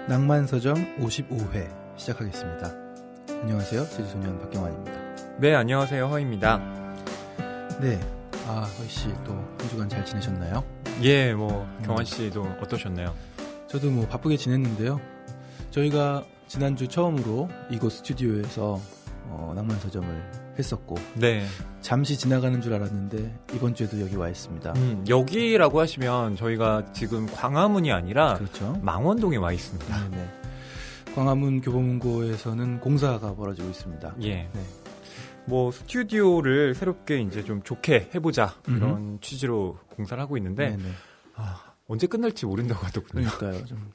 낭만서점 55회 시작하겠습니다. 안녕하세요. 제주소년 박경환입니다. 네, 안녕하세요. 허입니다. 네, 허이씨 또 한 주간 잘 지내셨나요? 예, 경환씨도 어떠셨나요? 저도 바쁘게 지냈는데요. 저희가 지난주 처음으로 이곳 스튜디오에서 낭만서점을 했었고, 네. 잠시 지나가는 줄 알았는데 이번 주에도 여기 와 있습니다. 여기라고 하시면 저희가 지금 광화문이 아니라 그렇죠. 망원동에 와 있습니다. 네네. 광화문 교보문고에서는 공사가 벌어지고 있습니다. 예. 네. 스튜디오를 새롭게 이제 좀 좋게 해보자 이런 취지로 공사를 하고 있는데 언제 끝날지 모른다고 하더군요. 그러니까요. 좀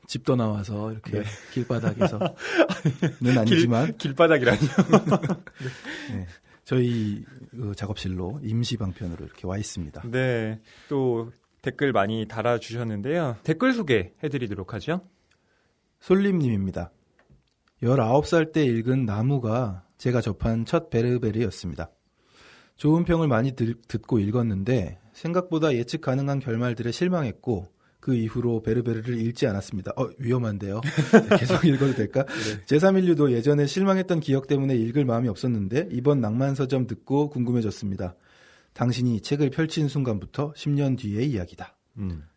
집도 나와서 이렇게 길바닥에서는 아니지만 길바닥이라니요. 네. 저희 작업실로 임시 방편으로 이렇게 와 있습니다. 네, 또 댓글 많이 달아주셨는데요. 댓글 소개해드리도록 하죠. 솔림님입니다. 19살 때 읽은 나무가 제가 접한 첫 베르베르였습니다. 좋은 평을 많이 듣고 읽었는데 생각보다 예측 가능한 결말들에 실망했고 그 이후로 베르베르를 읽지 않았습니다. 위험한데요. 계속 읽어도 될까? 네. 제3인류도 예전에 실망했던 기억 때문에 읽을 마음이 없었는데 이번 낭만서점 듣고 궁금해졌습니다. 당신이 책을 펼친 순간부터 10년 뒤의 이야기다.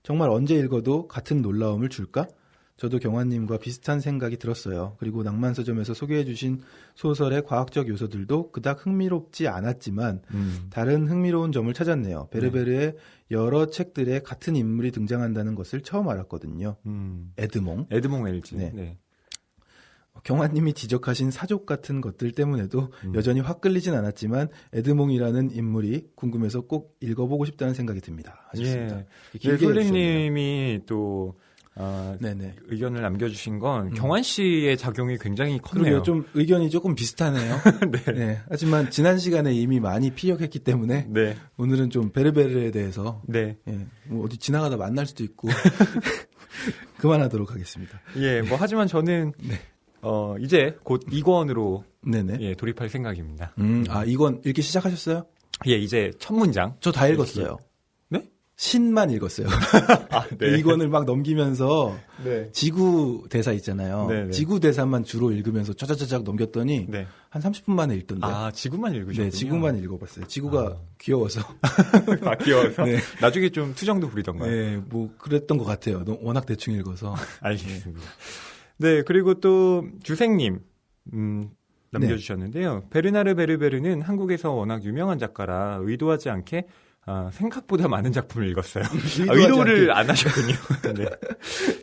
정말 언제 읽어도 같은 놀라움을 줄까? 저도 경환님과 비슷한 생각이 들었어요. 그리고 낭만서점에서 소개해주신 소설의 과학적 요소들도 그닥 흥미롭지 않았지만 다른 흥미로운 점을 찾았네요. 베르베르의 여러 책들에 같은 인물이 등장한다는 것을 처음 알았거든요. 에드몽 LG. 네. 경환님이 지적하신 사족 같은 것들 때문에도 여전히 확 끌리진 않았지만 에드몽이라는 인물이 궁금해서 꼭 읽어보고 싶다는 생각이 듭니다. 하셨습니다. 예. 솔림님이 또 네네. 의견을 남겨주신 건 경환 씨의 작용이 굉장히 컸네요. 좀 의견이 조금 비슷하네요. 네. 네. 하지만 지난 시간에 이미 많이 피력했기 때문에 네. 오늘은 좀 베르베르에 대해서 네. 예, 어디 지나가다 만날 수도 있고 그만하도록 하겠습니다. 예, 하지만 저는 네. 이제 곧 2권으로 네네. 예, 돌입할 생각입니다. 2권 읽기 시작하셨어요? 예, 이제 첫 문장. 저 다 읽었어요. 네? 신만 읽었어요. 네. 2권을 막 넘기면서 네. 지구 대사 있잖아요. 네. 지구 대사만 주로 읽으면서 짜자자작 넘겼더니 네. 한 30분 만에 읽던데요. 지구만 읽으셨군요. 네, 지구만 읽어봤어요. 지구가 귀여워서. 귀여워서? 네. 나중에 좀 투정도 부리던가요? 네, 그랬던 것 같아요. 워낙 대충 읽어서. 알겠습니다. 네, 그리고 또 주생님 남겨주셨는데요. 네. 베르나르 베르베르는 한국에서 워낙 유명한 작가라 의도하지 않게 생각보다 많은 작품을 읽었어요. 의도를 안 하셨군요. 네.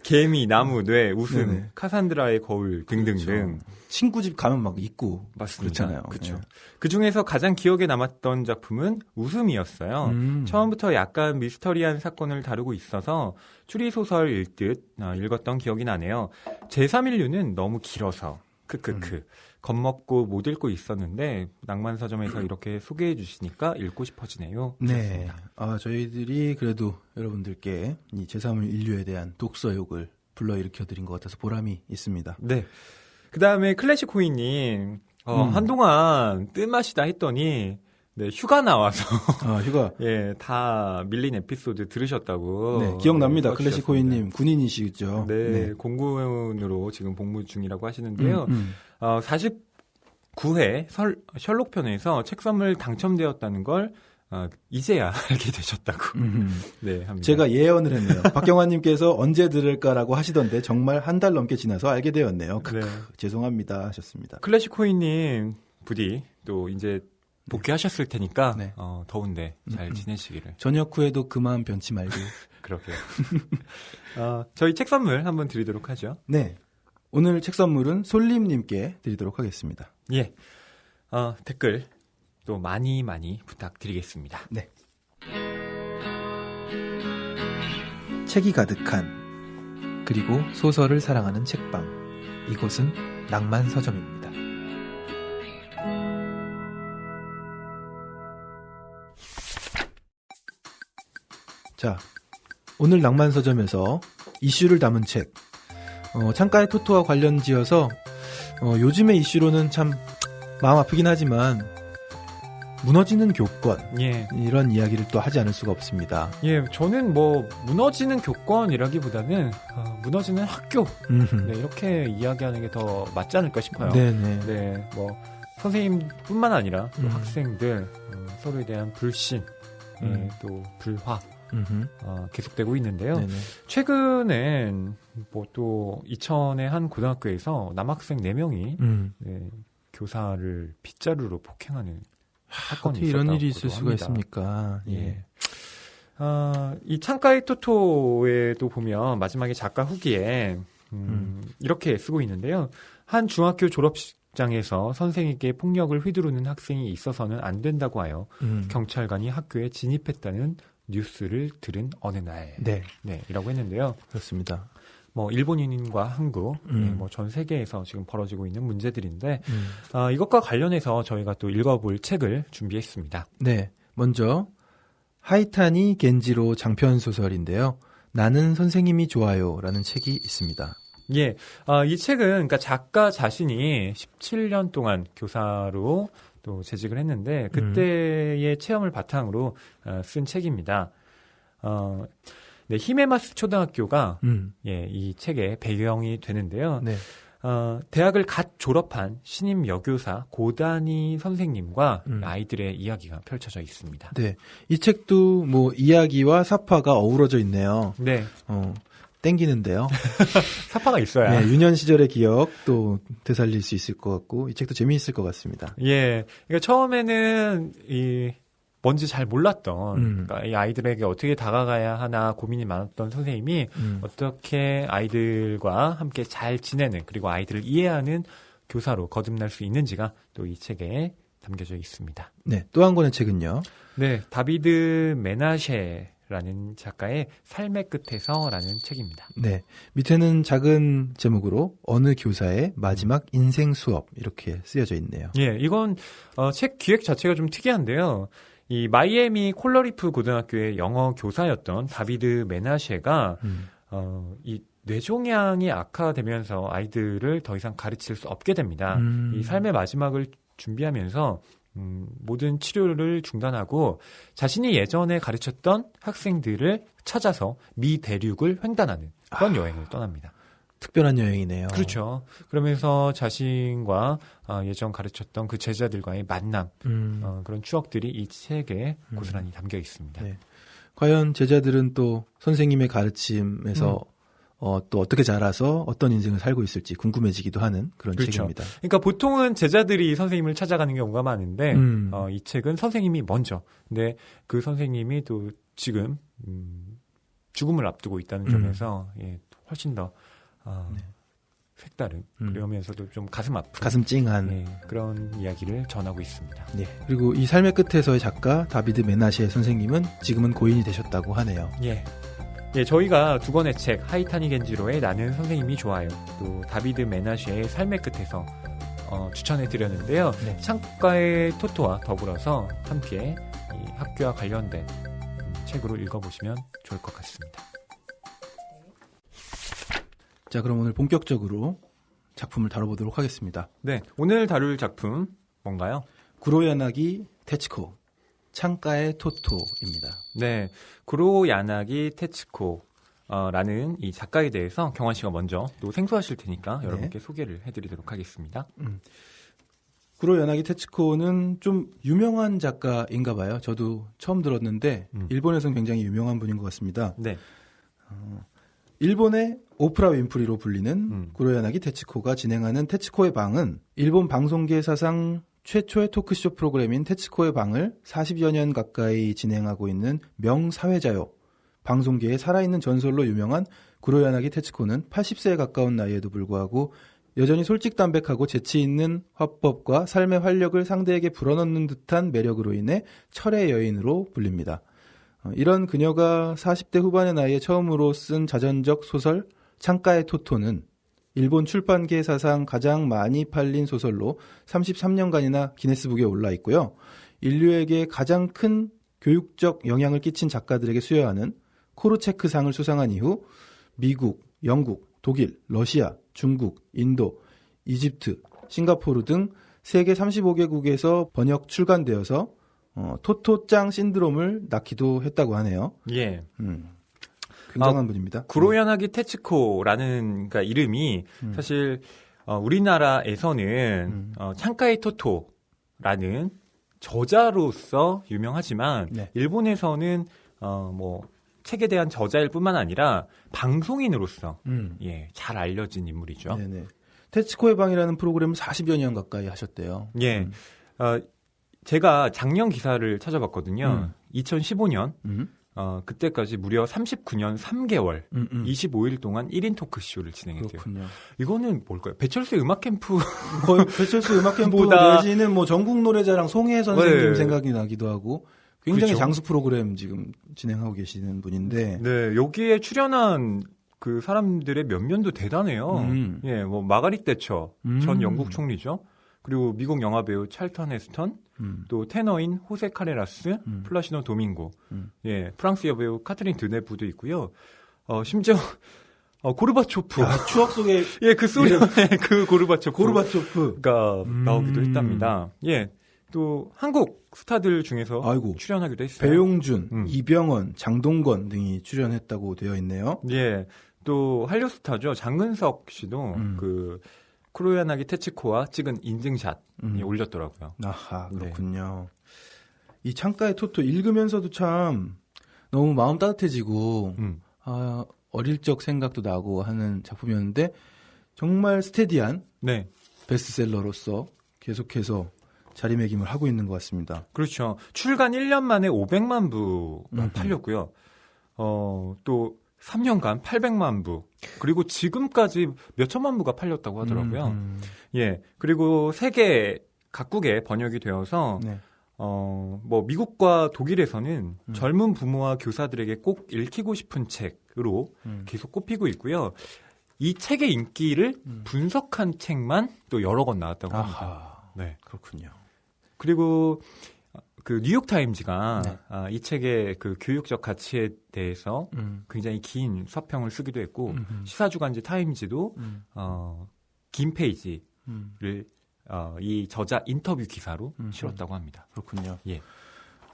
개미, 나무, 뇌, 웃음, 네네. 카산드라의 거울 등등등. 그렇죠. 친구 집 가면 막 있고 맞습니다. 그렇잖아요. 그렇죠. 네. 그 중에서 가장 기억에 남았던 작품은 웃음이었어요. 처음부터 약간 미스터리한 사건을 다루고 있어서 추리소설일 듯 읽었던 기억이 나네요. 제3인류는 너무 길어서 크크크. 겁먹고 못 읽고 있었는데 낭만서점에서 이렇게 소개해 주시니까 읽고 싶어지네요. 네. 저희들이 그래도 여러분들께 이 제3인류에 대한 독서욕을 불러일으켜 드린 것 같아서 보람이 있습니다. 네. 그 다음에 클래식코이님 한동안 뜬맛이다 했더니 네, 휴가 나와서 휴가 예, 다 밀린 에피소드 들으셨다고. 네, 기억납니다. 클래식코이님 군인이시죠. 네, 공군으로 지금 복무 중이라고 하시는데요. 49회 셜록 편에서 책 선물 당첨되었다는 걸 이제야 알게 되셨다고. 네, 합니다. 제가 예언을 했네요. 박경환님께서 언제 들을까라고 하시던데 정말 한 달 넘게 지나서 알게 되었네요. 네. 죄송합니다 하셨습니다. 클래식코이님 부디 또 이제 복귀하셨을 테니까 네. 더운데 잘 지내시기를. 저녁 후에도 그 마음 변치 말고. 그러게요. 저희 책 선물 한번 드리도록 하죠. 네. 오늘 책 선물은 솔림님께 드리도록 하겠습니다. 예. 댓글 또 많이 부탁드리겠습니다. 네. 책이 가득한 그리고 소설을 사랑하는 책방. 이곳은 낭만서점입니다. 자, 오늘 낭만서점에서 이슈를 담은 책 창가의 토토와 관련 지어서 요즘의 이슈로는 참 마음 아프긴 하지만 무너지는 교권 예. 이런 이야기를 또 하지 않을 수가 없습니다. 예, 저는 무너지는 교권이라기보다는 무너지는 학교. 네, 이렇게 이야기하는 게 더 맞지 않을까 싶어요. 네네. 네, 뭐 선생님뿐만 아니라 또 학생들 서로에 대한 불신, 또 불화 계속되고 있는데요. 네네. 최근엔 뭐 또 이천의 한 고등학교에서 남학생 4명이 네, 교사를 빗자루로 폭행하는 사건이 어떻게 이런 일이 있을 있었다고도 수가 합니다. 있습니까? 예. 이 창가의 토토에도 보면 마지막에 작가 후기에 이렇게 쓰고 있는데요. 한 중학교 졸업식장에서 선생에게 폭력을 휘두르는 학생이 있어서는 안 된다고 하여 경찰관이 학교에 진입했다는 뉴스를 들은 어느 날, 네, 이라고 했는데요. 그렇습니다. 뭐 일본인과 한국, 뭐 전 세계에서 지금 벌어지고 있는 문제들인데 이것과 관련해서 저희가 또 읽어볼 책을 준비했습니다. 네, 먼저 하이타니 겐지로 장편 소설인데요. 나는 선생님이 좋아요라는 책이 있습니다. 예, 이 책은 그러니까 작가 자신이 17년 동안 교사로 또 재직을 했는데 그때의 체험을 바탕으로 쓴 책입니다. 네, 히메마스 초등학교가 이 책의 배경이 되는데요. 네. 대학을 갓 졸업한 신임 여교사 고다니 선생님과 아이들의 이야기가 펼쳐져 있습니다. 네, 이 책도 뭐 이야기와 사파가 어우러져 있네요. 네, 땡기는데요. 사파가 있어야. 네, 유년 시절의 기억 또 되살릴 수 있을 것 같고 이 책도 재미있을 것 같습니다. 예, 그러니까 처음에는 뭔지 잘 몰랐던 그러니까 이 아이들에게 어떻게 다가가야 하나 고민이 많았던 선생님이 어떻게 아이들과 함께 잘 지내는 그리고 아이들을 이해하는 교사로 거듭날 수 있는지가 또 이 책에 담겨져 있습니다. 네, 또 한 권의 책은요. 네, 다비드 메나셰라는 작가의 삶의 끝에서라는 책입니다. 네, 밑에는 작은 제목으로 어느 교사의 마지막 인생 수업 이렇게 쓰여져 있네요. 예, 이건 책 기획 자체가 좀 특이한데요. 이 마이애미 콜러리프 고등학교의 영어 교사였던 다비드 메나셰가 이 뇌종양이 악화되면서 아이들을 더 이상 가르칠 수 없게 됩니다. 이 삶의 마지막을 준비하면서 모든 치료를 중단하고 자신이 예전에 가르쳤던 학생들을 찾아서 미 대륙을 횡단하는 그런 여행을 떠납니다. 특별한 여행이네요. 그렇죠. 그러면서 자신과 예전 가르쳤던 그 제자들과의 만남, 그런 추억들이 이 책에 고스란히 담겨 있습니다. 네. 과연 제자들은 또 선생님의 가르침에서 또 어떻게 자라서 어떤 인생을 살고 있을지 궁금해지기도 하는 그런 그렇죠. 책입니다. 그러니까 보통은 제자들이 선생님을 찾아가는 경우가 많은데 이 책은 선생님이 먼저. 근데 그 선생님이 또 지금 죽음을 앞두고 있다는 점에서 훨씬 더 색다른 그러면서도 좀 가슴 아픈 가슴 찡한 그런 이야기를 전하고 있습니다. 네. 그리고 이 삶의 끝에서의 작가 다비드 메나셰 선생님은 지금은 고인이 되셨다고 하네요. 예, 저희가 두 권의 책 하이타니 겐지로의 나는 선생님이 좋아요, 또 다비드 메나셰의 삶의 끝에서 추천해 드렸는데요. 네. 창가의 토토와 더불어서 함께 이 학교와 관련된 책으로 읽어보시면 좋을 것 같습니다. 자, 그럼 오늘 본격적으로 작품을 다뤄보도록 하겠습니다. 네, 오늘 다룰 작품 뭔가요? 구로야나기 테츠코, 창가의 토토입니다. 네, 구로야나기 테츠코 라는 이 작가에 대해서 경환 씨가 먼저 또 생소하실 테니까 여러분께 소개를 해드리도록 하겠습니다. 구로야나기 테츠코는 좀 유명한 작가인가 봐요. 저도 처음 들었는데 일본에서는 굉장히 유명한 분인 것 같습니다. 네. 일본의 오프라 윈프리로 불리는 구로야나기 테츠코가 진행하는 테츠코의 방은 일본 방송계 사상 최초의 토크쇼 프로그램인 테츠코의 방을 40여 년 가까이 진행하고 있는 명사회자요. 방송계의 살아있는 전설로 유명한 구로야나기 테츠코는 80세에 가까운 나이에도 불구하고 여전히 솔직담백하고 재치 있는 화법과 삶의 활력을 상대에게 불어넣는 듯한 매력으로 인해 철의 여인으로 불립니다. 이런 그녀가 40대 후반의 나이에 처음으로 쓴 자전적 소설 창가의 토토는 일본 출판계 사상 가장 많이 팔린 소설로 33년간이나 기네스북에 올라 있고요. 인류에게 가장 큰 교육적 영향을 끼친 작가들에게 수여하는 코르체크상을 수상한 이후 미국, 영국, 독일, 러시아, 중국, 인도, 이집트, 싱가포르 등 세계 35개국에서 번역 출간되어서 토토짱 신드롬을 낳기도 했다고 하네요. 예. 굉장한 분입니다. 구로야나기 테츠코라는 그러니까 이름이 사실 우리나라에서는 창가이 토토라는 저자로서 유명하지만 네. 일본에서는 뭐 책에 대한 저자일 뿐만 아니라 방송인으로서 예, 잘 알려진 인물이죠. 네네. 테츠코의 방이라는 프로그램을 40여 년 가까이 하셨대요. 예. 제가 작년 기사를 찾아봤거든요. 2015년. 그때까지 무려 39년 3개월, 25일 동안 1인 토크쇼를 진행했대요. 그렇군요. 이거는 뭘까요? 배철수 음악 캠프. 거의 배철수 음악 캠프 내지는 뭐 전국 노래자랑 송혜 선생님 네. 생각이 나기도 하고 굉장히 그렇죠? 장수 프로그램 지금 진행하고 계시는 분인데. 네, 여기에 출연한 그 사람들의 면면도 대단해요. 예, 뭐 마가릿 대처 전 영국 총리죠. 그리고 미국 영화 배우 찰턴 헤스턴, 또 테너인 호세 카레라스, 플라시노 도밍고, 예, 프랑스 여배우 카트린 드네프도 있고요. 심지어 고르바초프. 아, 추억 속에 예, 그 소련의 그 고르바초프가 나오기도 했답니다. 예, 또 한국 스타들 중에서 아이고, 출연하기도 했어요. 배용준, 이병헌, 장동건 등이 출연했다고 되어 있네요. 예, 또 한류 스타죠. 장근석 씨도 그 쿠로야나기 테츠코와 찍은 인증샷 올렸더라고요. 아하, 그렇군요. 네. 이 창가의 토토 읽으면서도 참 너무 마음 따뜻해지고 어릴 적 생각도 나고 하는 작품이었는데 정말 스테디한 네. 베스트셀러로서 계속해서 자리매김을 하고 있는 것 같습니다. 그렇죠. 출간 1년 만에 500만 부가 팔렸고요. 또 3년간 800만 부, 그리고 지금까지 몇천만 부가 팔렸다고 하더라고요. 예. 그리고 세계 각국에 번역이 되어서, 네. 뭐, 미국과 독일에서는 젊은 부모와 교사들에게 꼭 읽히고 싶은 책으로 계속 꼽히고 있고요. 이 책의 인기를 분석한 책만 또 여러 권 나왔다고 합니다. 아하, 네. 그렇군요. 그리고 그 뉴욕타임즈가 네. 이 책의 그 교육적 가치에 대해서 굉장히 긴 서평을 쓰기도 했고 시사주간지 타임즈도 긴 페이지를 이 저자 인터뷰 기사로 실었다고 합니다. 그렇군요. 예.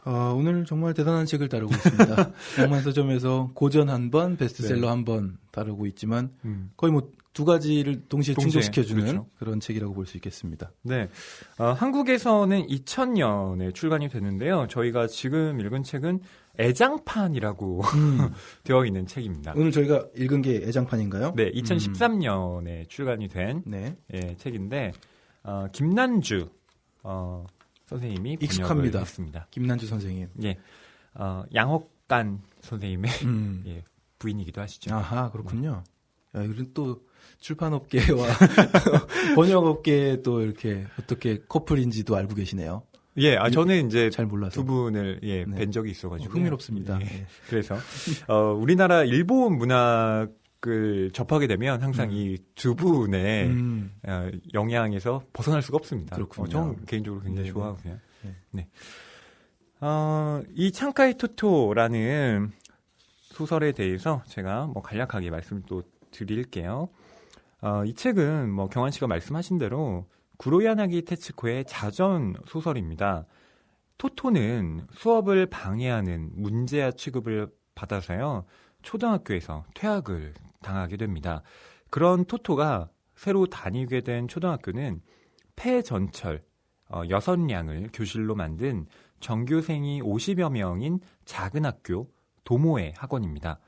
오늘 정말 대단한 책을 다루고 있습니다. 영만 서점에서 고전 한 번, 베스트셀러 네. 한 번 다루고 있지만 거의 뭐 두 가지를 동시에 충족시켜주는 그렇죠. 그런 책이라고 볼 수 있겠습니다. 네, 한국에서는 2000년에 출간이 됐는데요. 저희가 지금 읽은 책은 애장판이라고 되어 있는 책입니다. 오늘 저희가 읽은 게 애장판인가요? 네, 2013년에 출간이 된 네. 예, 책인데 김난주 선생님이 익숙합니다. 했습니다. 김난주 선생님. 예, 양옥간 선생님의 예, 부인이기도 하시죠. 아하, 그렇군요. 야, 이런 또 출판업계와 번역업계에 또 이렇게 어떻게 커플인지도 알고 계시네요. 예, 저는 이제 잘 몰라서 두 분을 예, 뵌 적이 있어가지고 흥미롭습니다. 예, 예. 그래서 우리나라 일본 문학을 접하게 되면 항상 이 두 분의 영향에서 벗어날 수가 없습니다. 그렇군요. 저는 개인적으로 굉장히 좋아하고요. 네. 이 창카이 토토라는 소설에 대해서 제가 뭐 간략하게 말씀을 또 드릴게요. 이 책은 뭐 경환 씨가 말씀하신 대로 구로야나기 테츠코의 자전 소설입니다. 토토는 수업을 방해하는 문제아 취급을 받아서요. 초등학교에서 퇴학을 당하게 됩니다. 그런 토토가 새로 다니게 된 초등학교는 폐전철 6량을 교실로 만든 전교생이 50여 명인 작은 학교 도모에 학원입니다.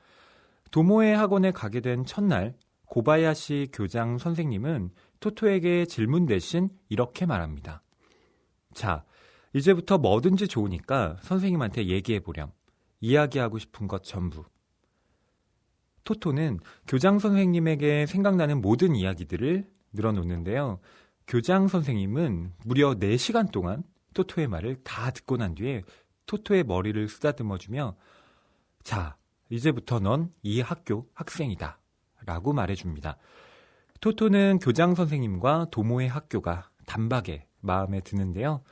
도모에 학원에 가게 된 첫날 고바야시 교장 선생님은 토토에게 질문 대신 이렇게 말합니다. 자, 이제부터 뭐든지 좋으니까 선생님한테 얘기해보렴. 이야기하고 싶은 것 전부. 토토는 교장 선생님에게 생각나는 모든 이야기들을 늘어놓는데요. 교장 선생님은 무려 4시간 동안 토토의 말을 다 듣고 난 뒤에 토토의 머리를 쓰다듬어주며 자, 이제부터 넌 이 학교 학생이다 라고 말해줍니다. 토토는 교장 선생님과 도모의 학교가 단박에 마음에 드는데요.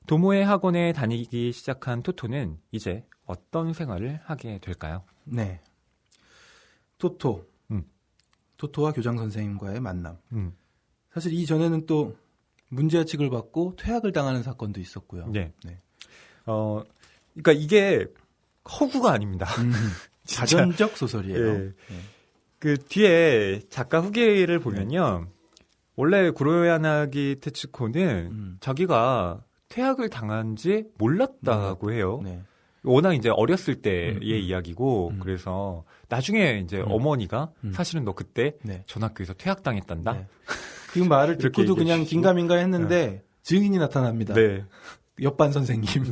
도모의 학원에 다니기 시작한 토토는 이제 어떤 생활을 하게 될까요? 네, 토토와 교장 선생님과의 만남. 사실 이전에는 또 문제아 취급을 받고 퇴학을 당하는 사건도 있었고요. 네. 그러니까 이게 허구가 아닙니다. 자전적 소설이에요. 예. 그 뒤에 작가 후기를 보면요. 원래 구로야나기 테츠코는 자기가 퇴학을 당한지 몰랐다고 해요. 네. 워낙 이제 어렸을 때의 이야기고 그래서 나중에 이제 어머니가 사실은 너 그때 네. 전학교에서 퇴학당했단다. 네. 그 말을 듣고도 그냥 긴가민가 했는데 증인이 나타납니다. 네. 옆반 선생님.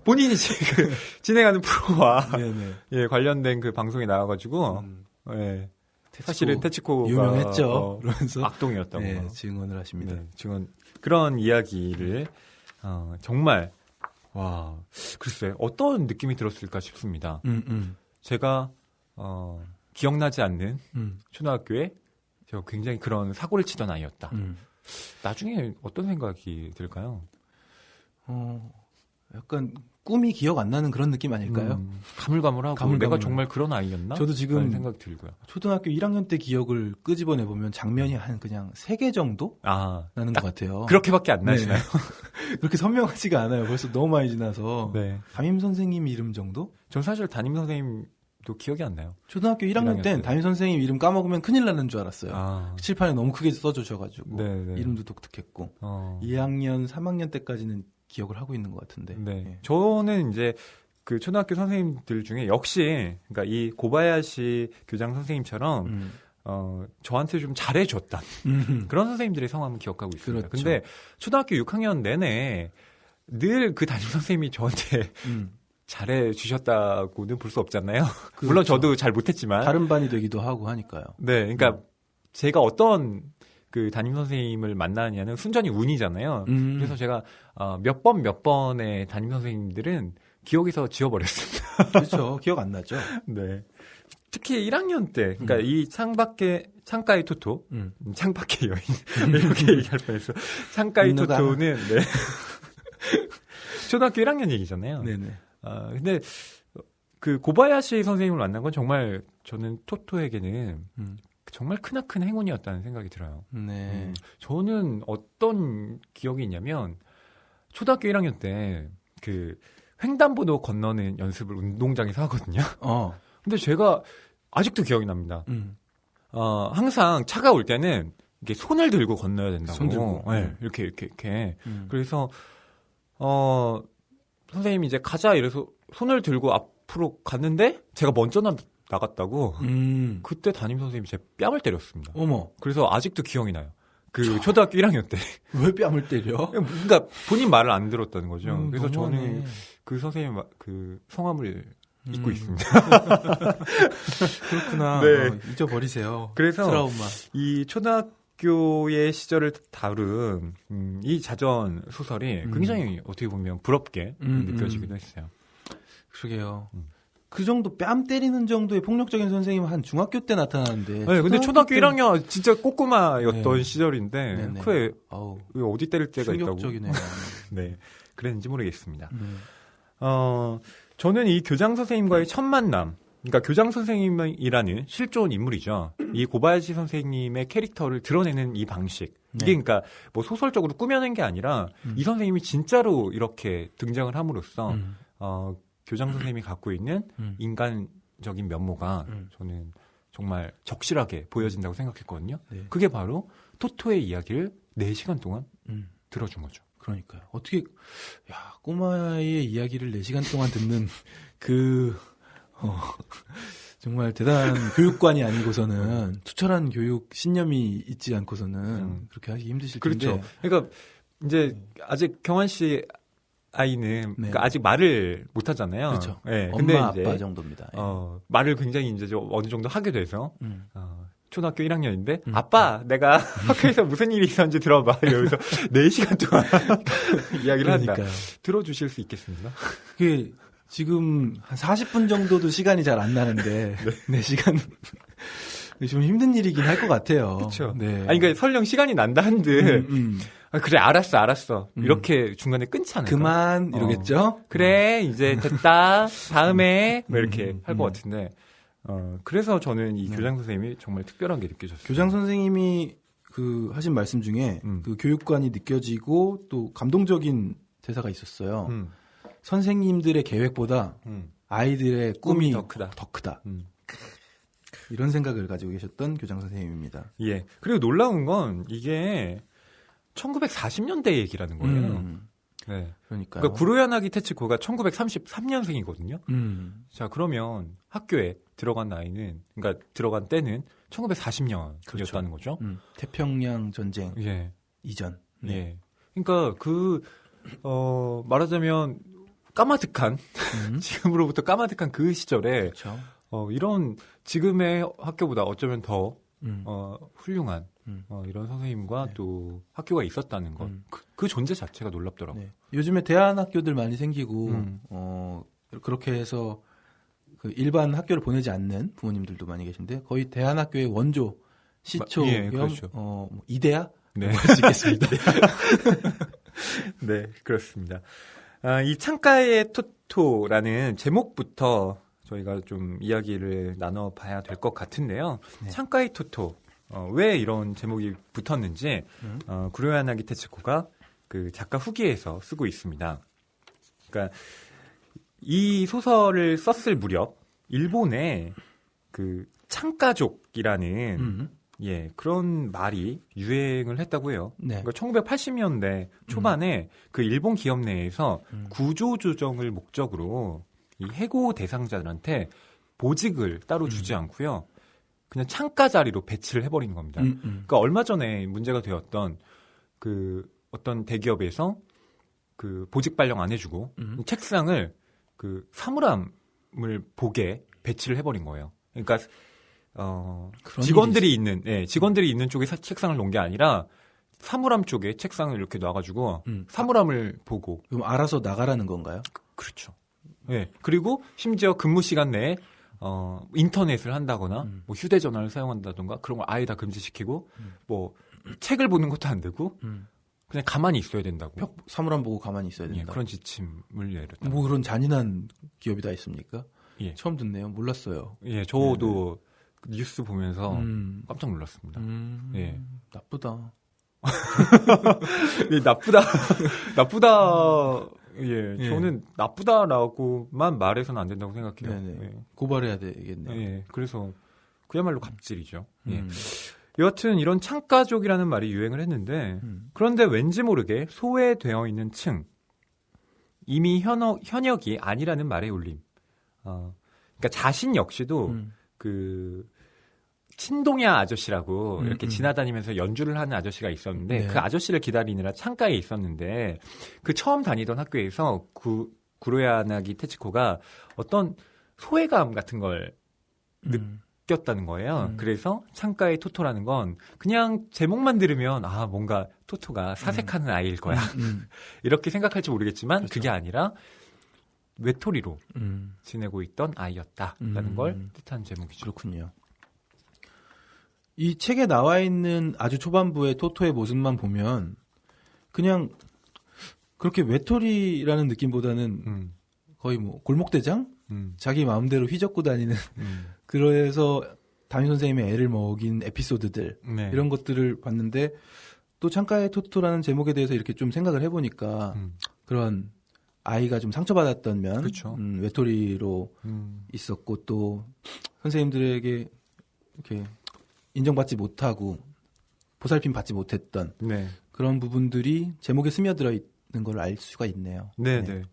본인이 지금 진행하는 프로와 네네. 예, 관련된 그 방송에 나와가지고 예, 사실은 테츠코가 유명했죠. 그러면서 악동이었다고 네, 증언을 하십니다. 네, 증언 그런 이야기를 정말 와 글쎄 어떤 느낌이 들었을까 싶습니다. 제가 기억나지 않는 초등학교에 제가 굉장히 그런 사고를 치던 아이였다. 나중에 어떤 생각이 들까요? 약간 꿈이 기억 안 나는 그런 느낌 아닐까요? 가물가물하고 내가 정말 그런 아이였나? 저도 지금 생각이 들고요. 초등학교 1학년 때 기억을 끄집어내 보면 장면이 한 그냥 3개 정도 나는 것 같아요. 그렇게밖에 안 나시나요? 네. 그렇게 선명하지가 않아요. 벌써 너무 많이 지나서. 네. 담임 선생님 이름 정도? 전 사실 담임 선생님도 기억이 안 나요. 초등학교 1학년 때는 담임 선생님 이름 까먹으면 큰일 나는 줄 알았어요. 칠판에 너무 크게 써주셔가지고 네네. 이름도 독특했고 2학년, 3학년 때까지는 기억을 하고 있는 것 같은데. 네. 네. 저는 이제 그 초등학교 선생님들 중에 역시 그러니까 이 고바야시 교장 선생님처럼 저한테 좀 잘해줬던 그런 선생님들의 성함을 기억하고 있습니다. 그렇죠. 근데 초등학교 6학년 내내 늘 그 담임 선생님이 저한테 잘해주셨다고는 볼 수 없잖아요. 그렇죠. 물론 저도 잘 못했지만 다른 반이 되기도 하고 하니까요. 네, 그러니까 제가 어떤 그 담임 선생님을 만나느냐는 순전히 운이잖아요. 그래서 제가 몇 번의 담임 선생님들은 기억에서 지워버렸습니다. 그렇죠. 기억 안 나죠. 네. 특히 1학년 때, 그러니까 이 창가이 토토, 창밖의 여인 이렇게 얘기할 뻔했어. 창가이 토토는 네. 초등학교 1학년 얘기잖아요. 네네. 근데 그 고바야시 선생님을 만난 건 정말 저는 토토에게는 정말 크나큰 행운이었다는 생각이 들어요. 네. 저는 어떤 기억이 있냐면 초등학교 1학년 때 그 횡단보도 건너는 연습을 운동장에서 하거든요. 근데 제가 아직도 기억이 납니다. 항상 차가 올 때는 이게 손을 들고 건너야 된다고. 손 들고. 네, 이렇게. 그래서 선생님이 이제 가자 이래서 손을 들고 앞으로 갔는데 제가 먼저 나갔다고. 그때 담임 선생님이 제 뺨을 때렸습니다. 어머. 그래서 아직도 기억이 나요. 그 초등학교 1학년 때. 왜 뺨을 때려? 그러니까 본인 말을 안 들었다는 거죠. 그래서 너무하네. 저는 그 선생님 그 성함을 잊고 있습니다. 그렇구나. 네. 잊어버리세요. 그래서 트라우마. 이 초등학교의 시절을 다룬 이 자전 소설이 굉장히 어떻게 보면 부럽게 느껴지기도 했어요. 그러게요. 그 정도 뺨 때리는 정도의 폭력적인 선생님은 한 중학교 때 나타나는데. 네, 근데 초등학교 1학년 진짜 꼬꼬마였던 네. 시절인데 네네. 그에 아우, 어디 때릴 때가 있다고. 충격적이네요. 네, 그랬는지 모르겠습니다. 저는 이 교장 선생님과의 첫 만남, 그러니까 교장 선생님이라는 실존 인물이죠. 이 고바야시 선생님의 캐릭터를 드러내는 이 방식. 이게 그러니까 뭐 소설적으로 꾸며낸 게 아니라 이 선생님이 진짜로 이렇게 등장을 함으로써 교장 선생님이 갖고 있는 인간적인 면모가 저는 정말 적실하게 보여진다고 생각했거든요. 네. 그게 바로 토토의 이야기를 4시간 동안 들어준 거죠. 그러니까요. 어떻게, 꼬마의 이야기를 4시간 동안 듣는 정말 대단한 교육관이 아니고서는, 투철한 교육 신념이 있지 않고서는 그렇게 하기 힘드실 텐데. 그렇죠. 그러니까 이제 아직 경환 씨 아이는 그러니까 아직 말을 못 하잖아요. 그렇죠. 네, 엄마, 근데 아빠 이제 정도입니다. 말을 굉장히 이제 좀 어느 정도 하게 돼서 초등학교 1학년인데 아빠 내가 학교에서 무슨 일이 있었는지 들어봐 이러면서 4시간 동안 이야기를 한다. 들어주실 수 있겠습니다. 그게 지금 한 40분 정도도 시간이 잘 안 나는데 4시간 좀 힘든 일이긴 할 것 같아요. 그렇죠. 네. 아니 그러니까 설령 시간이 난다 한들 그래 알았어 이렇게 중간에 끊지 않을까? 그만 이러겠죠? 그래 이제 됐다 다음에 뭐 이렇게 할 것 같은데 그래서 저는 이 교장 선생님이 정말 특별한 게 느껴졌어요. 교장 선생님이 그 하신 말씀 중에 그 교육관이 느껴지고 또 감동적인 대사가 있었어요. 선생님들의 계획보다 아이들의 꿈이 더 크다. 더 크다. 이런 생각을 가지고 계셨던 교장 선생님입니다. 예. 그리고 놀라운 건 이게 1940년대 얘기라는 거예요. 네. 그러니까요. 그러니까 구로야나기 테츠코가 1933년생이거든요. 자, 그러면 학교에 들어간 나이는, 그러니까 들어간 때는 1940년이었다는 그렇죠. 거죠. 태평양 전쟁 예. 이전. 예. 그러니까 말하자면 까마득한 지금으로부터 까마득한 그 시절에 그렇죠. 이런 지금의 학교보다 어쩌면 더 훌륭한 이런 선생님과 네. 또 학교가 있었다는 것. 그 존재 자체가 놀랍더라고요. 네. 요즘에 대안 학교들 많이 생기고 그렇게 해서 그 일반 학교를 보내지 않는 부모님들도 많이 계신데 거의 대안 학교의 원조 시초 예, 겸 그렇죠. 이데아 네. 할 수 있겠습니다. 네, 그렇습니다. 이 창가의 토토라는 제목부터 저희가 좀 이야기를 나눠봐야 될 것 같은데요. 네. 창가의 토토, 왜 이런 제목이 붙었는지 구로야나기 테츠코가 그 작가 후기에서 쓰고 있습니다. 그러니까 이 소설을 썼을 무렵 일본에 그 창가족이라는 그런 말이 유행을 했다고 해요. 네. 그러니까 1980년대 초반에 그 일본 기업 내에서 구조 조정을 목적으로 이 해고 대상자들한테 보직을 따로 주지 않고요. 그냥 창가 자리로 배치를 해버린 겁니다. 그러니까 얼마 전에 문제가 되었던 그 어떤 대기업에서 그 보직 발령 안 해주고 책상을 그 사물함을 보게 배치를 해버린 거예요. 그러니까 직원들이 있는 쪽에 책상을 놓은 게 아니라 사물함 쪽에 책상을 이렇게 놔가지고 사물함을 보고. 그럼 알아서 나가라는 건가요? 그렇죠. 네. 그리고 심지어 근무 시간 내에 인터넷을 한다거나 뭐 휴대전화를 사용한다던가 그런 걸 아예 다 금지시키고 뭐 책을 보는 것도 안 되고 그냥 가만히 있어야 된다고. 사물함 보고 가만히 있어야 된다. 예, 그런 지침을 내렸다. 뭐 그런 잔인한 기업이 다 있습니까? 예. 처음 듣네요. 몰랐어요. 예, 저도 뉴스 보면서 깜짝 놀랐습니다. 예. 나쁘다. 예, 나쁘다. 예, 저는 나쁘다라고만 말해서는 안 된다고 생각해요. 예. 고발해야 되겠네요. 예, 그래서 그야말로 갑질이죠. 예. 여하튼 이런 창가족이라는 말이 유행을 했는데 그런데 왠지 모르게 소외되어 있는 층, 이미 현역이 아니라는 말의 울림. 그러니까 자신 역시도 그 친동야 아저씨라고 이렇게 지나다니면서 연주를 하는 아저씨가 있었는데 네. 그 아저씨를 기다리느라 창가에 있었는데 그 처음 다니던 학교에서 구로야나기 테츠코가 어떤 소외감 같은 걸 느꼈다는 거예요. 그래서 창가의 토토라는 건 그냥 제목만 들으면 뭔가 토토가 사색하는 아이일 거야. 이렇게 생각할지 모르겠지만 그게 아니라 외톨이로 지내고 있던 아이였다라는 걸 뜻하는 제목이죠. 그렇군요. 이 책에 나와 있는 아주 초반부의 토토의 모습만 보면 그냥 그렇게 외톨이라는 느낌보다는 거의 뭐 골목대장? 자기 마음대로 휘젓고 다니는 그래서 담임 선생님의 애를 먹인 에피소드들 이런 것들을 봤는데 또 창가의 토토라는 제목에 대해서 이렇게 좀 생각을 해보니까 그런 아이가 좀 상처받았던 면 그렇죠. 외톨이로 있었고 또 선생님들에게 이렇게 인정받지 못하고 보살핌 받지 못했던 그런 부분들이 제목에 스며들어 있는 걸 알 수가 있네요. 네.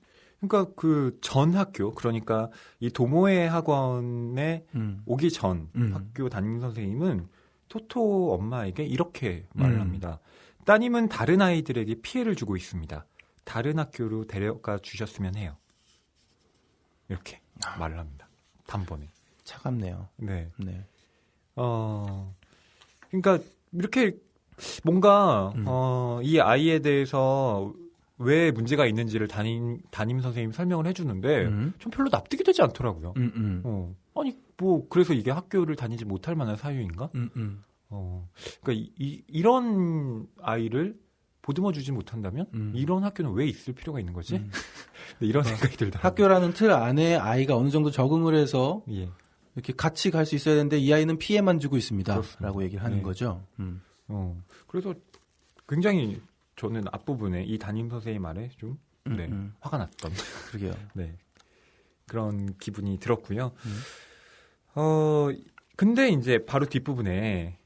그러니까 그 전 학교, 그러니까 이 도모에 학원에 오기 전 학교 담임 선생님은 토토 엄마에게 이렇게 말을 합니다. 따님은 다른 아이들에게 피해를 주고 있습니다. 다른 학교로 데려가 주셨으면 해요. 이렇게 말을 합니다. 단번에. 차갑네요. 네. 네. 그러니까 이렇게 뭔가 이 아이에 대해서 왜 문제가 있는지를 담임 선생님이 설명을 해주는데 좀 별로 납득이 되지 않더라고요. 아니 뭐 그래서 이게 학교를 다니지 못할 만한 사유인가? 그러니까 이런 아이를 보듬어 주지 못한다면 이런 학교는 왜 있을 필요가 있는 거지? 이런 생각이 들더라고요. 학교라는 틀 안에 아이가 어느 정도 적응을 해서 이렇게 같이 갈 수 있어야 되는데 이 아이는 피해만 주고 있습니다라고 얘기를 하는 거죠. 그래서 굉장히 저는 앞부분에 이 담임 선생님 말에 좀 화가 났던. 그러게요. 네. 그런 기분이 들었고요. 근데 이제 바로 뒷부분에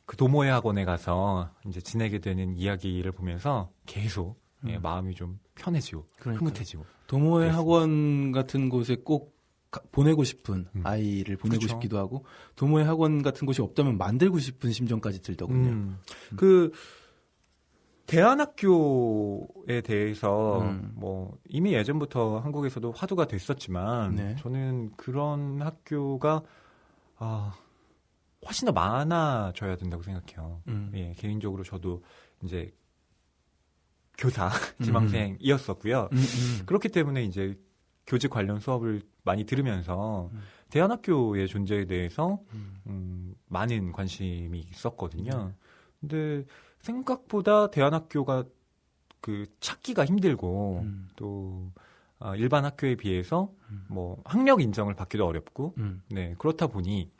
그 도모에 학원에 가서 이제 지내게 되는 이야기를 보면서 계속 마음이 좀 편해지고 흐뭇해지고. 도모의 학원 같은 곳에 꼭 보내고 싶은 아이를 보내고 그렇죠. 싶기도 하고 도모의 학원 같은 곳이 없다면 만들고 싶은 심정까지 들더군요. 그 대안학교에 대해서 뭐 이미 예전부터 한국에서도 화두가 됐었지만 네. 저는 그런 학교가 훨씬 더 많아져야 된다고 생각해요. 예, 개인적으로 저도 이제 교사 지망생이었었고요. 그렇기 때문에 이제 교직 관련 수업을 많이 들으면서 대안학교의 존재에 대해서 많은 관심이 있었거든요. 근데 생각보다 대안학교가 그 찾기가 힘들고 또 일반 학교에 비해서 뭐 학력 인정을 받기도 어렵고 네, 그렇다 보니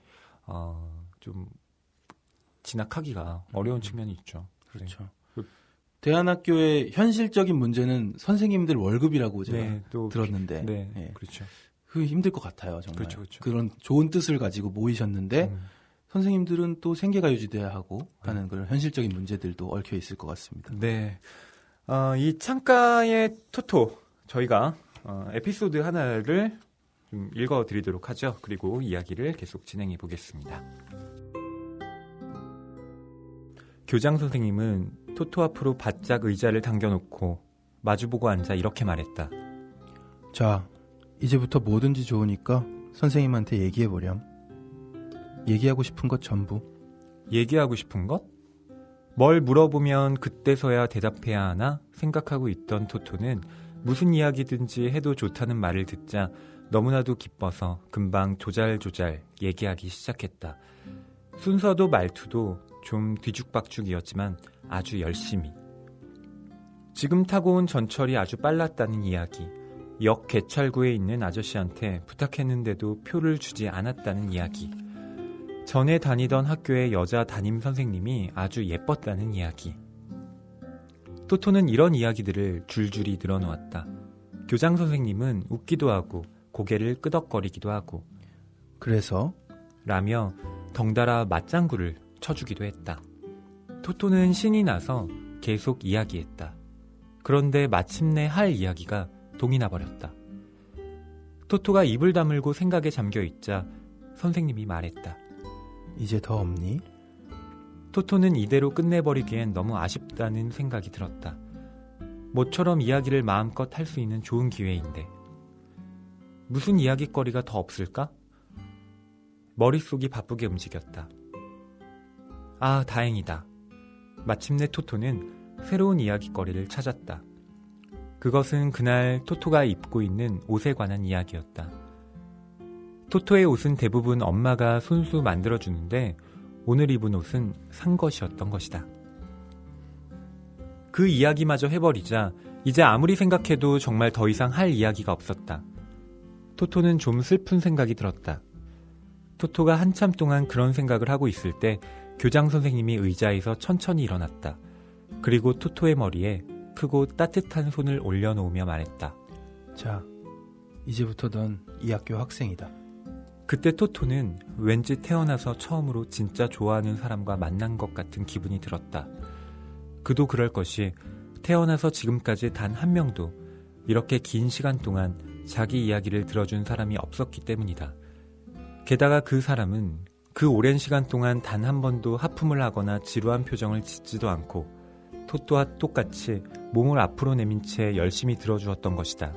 좀 진학하기가 어려운 측면이 있죠. 그렇죠. 네. 대안학교의 현실적인 문제는 선생님들 월급이라고 제가 네, 또 들었는데 네, 예. 그렇죠. 그 힘들 것 같아요, 정말. 그렇죠, 그렇죠. 그런 좋은 뜻을 가지고 모이셨는데 선생님들은 또 생계가 유지돼야 하고 하는 그런 현실적인 문제들도 얽혀 있을 것 같습니다. 네, 이 창가의 토토 저희가 에피소드 하나를 좀 읽어드리도록 하죠. 그리고 이야기를 계속 진행해 보겠습니다. 교장 선생님은 토토 앞으로 바짝 의자를 당겨놓고 마주보고 앉아 이렇게 말했다. 자, 이제부터 뭐든지 좋으니까 선생님한테 얘기해보렴. 얘기하고 싶은 것 전부. 얘기하고 싶은 것? 뭘 물어보면 그때서야 대답해야 하나 생각하고 있던 토토는 무슨 이야기든지 해도 좋다는 말을 듣자 너무나도 기뻐서 금방 조잘조잘 얘기하기 시작했다. 순서도 말투도 좀 뒤죽박죽이었지만 아주 열심히. 지금 타고 온 전철이 아주 빨랐다는 이야기, 역 개찰구에 있는 아저씨한테 부탁했는데도 표를 주지 않았다는 이야기, 전에 다니던 학교의 여자 담임 선생님이 아주 예뻤다는 이야기. 토토는 이런 이야기들을 줄줄이 늘어놓았다. 교장 선생님은 웃기도 하고 고개를 끄덕거리기도 하고 그래서? 라며 덩달아 맞장구를 쳐주기도 했다. 토토는 신이 나서 계속 이야기했다. 그런데 마침내 할 이야기가 동이 나버렸다. 토토가 입을 다물고 생각에 잠겨있자 선생님이 말했다. 이제 더 없니? 토토는 이대로 끝내버리기엔 너무 아쉽다는 생각이 들었다. 모처럼 이야기를 마음껏 할 수 있는 좋은 기회인데 무슨 이야깃거리가 더 없을까? 머릿속이 바쁘게 움직였다. 아, 다행이다. 마침내 토토는 새로운 이야깃거리를 찾았다. 그것은 그날 토토가 입고 있는 옷에 관한 이야기였다. 토토의 옷은 대부분 엄마가 손수 만들어주는데 오늘 입은 옷은 산 것이었던 것이다. 그 이야기마저 해버리자 이제 아무리 생각해도 정말 더 이상 할 이야기가 없었다. 토토는 좀 슬픈 생각이 들었다. 토토가 한참 동안 그런 생각을 하고 있을 때 교장 선생님이 의자에서 천천히 일어났다. 그리고 토토의 머리에 크고 따뜻한 손을 올려놓으며 말했다. 자, 이제부터 넌 이 학교 학생이다. 그때 토토는 왠지 태어나서 처음으로 진짜 좋아하는 사람과 만난 것 같은 기분이 들었다. 그도 그럴 것이 태어나서 지금까지 단 한 명도 이렇게 긴 시간 동안 자기 이야기를 들어준 사람이 없었기 때문이다. 게다가 그 사람은 그 오랜 시간 동안 단 한 번도 하품을 하거나 지루한 표정을 짓지도 않고 토토와 똑같이 몸을 앞으로 내민 채 열심히 들어주었던 것이다.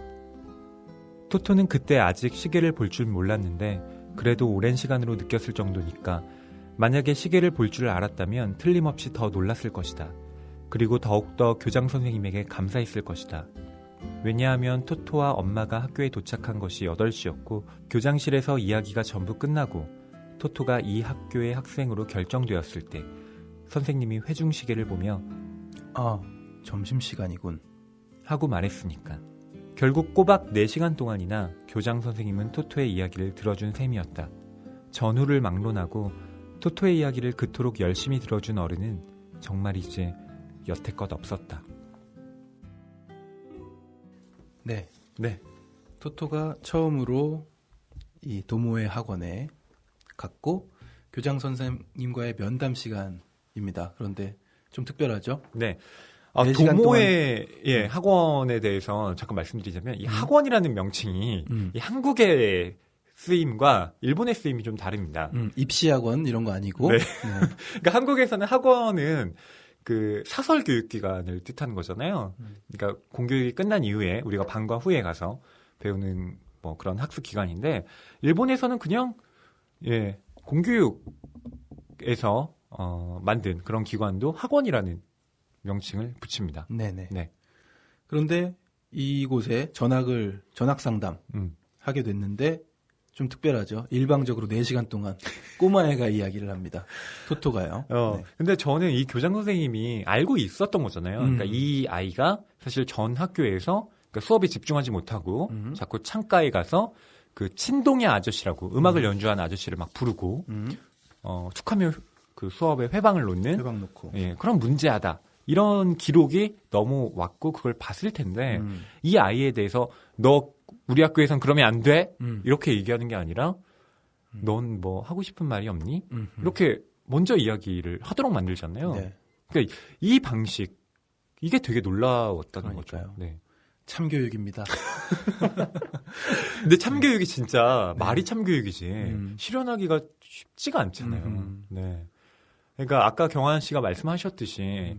토토는 그때 아직 시계를 볼 줄 몰랐는데 그래도 오랜 시간으로 느꼈을 정도니까 만약에 시계를 볼 줄 알았다면 틀림없이 더 놀랐을 것이다. 그리고 더욱더 교장 선생님에게 감사했을 것이다. 왜냐하면 토토와 엄마가 학교에 도착한 것이 8시였고 교장실에서 이야기가 전부 끝나고 토토가 이 학교의 학생으로 결정되었을 때 선생님이 회중시계를 보며 아, 점심시간이군 하고 말했으니까. 결국 꼬박 4시간 동안이나 교장 선생님은 토토의 이야기를 들어준 셈이었다. 전후를 막론하고 토토의 이야기를 그토록 열심히 들어준 어른은 정말 이제 여태껏 없었다. 네. 네. 토토가 처음으로 이 도모에 학원에 갔고 교장 선생님과의 면담 시간입니다. 그런데 좀 특별하죠? 네. 4시간 도모의 학원에 대해서 잠깐 말씀드리자면 이 학원이라는 명칭이 이 한국의 쓰임과 일본의 쓰임이 좀 다릅니다. 입시학원 이런 거 아니고. 네. 그러니까 한국에서는 학원은 그 사설 교육기관을 뜻하는 거잖아요. 그러니까 공교육이 끝난 이후에 우리가 방과 후에 가서 배우는 뭐 그런 학습 기관인데 일본에서는 그냥 공교육에서 만든 그런 기관도 학원이라는 명칭을 붙입니다. 네네. 네. 그런데 이곳에 전학 상담 하게 됐는데 좀 특별하죠. 일방적으로 4시간 동안 꼬마애가 이야기를 합니다. 토토가요. 네. 근데 저는 이 교장 선생님이 알고 있었던 거잖아요. 그러니까 이 아이가 사실 전 학교에서 그러니까 수업에 집중하지 못하고 자꾸 창가에 가서 그 친동의 아저씨라고 음악을 연주하는 아저씨를 막 부르고 툭하면 그 수업에 회방 놓고 그런 문제하다. 이런 기록이 너무 왔고 그걸 봤을 텐데 이 아이에 대해서 너 우리 학교에선 그러면 안 돼? 이렇게 얘기하는 게 아니라 넌 뭐 하고 싶은 말이 없니? 이렇게 먼저 이야기를 하도록 만들잖아요. 네. 그러니까 이 방식 이게 되게 놀라웠다는 거죠. 네. 참교육입니다. 근데 참교육이 진짜 말이 참교육이지 실현하기가 쉽지가 않잖아요. 네. 그러니까 아까 경환 씨가 말씀하셨듯이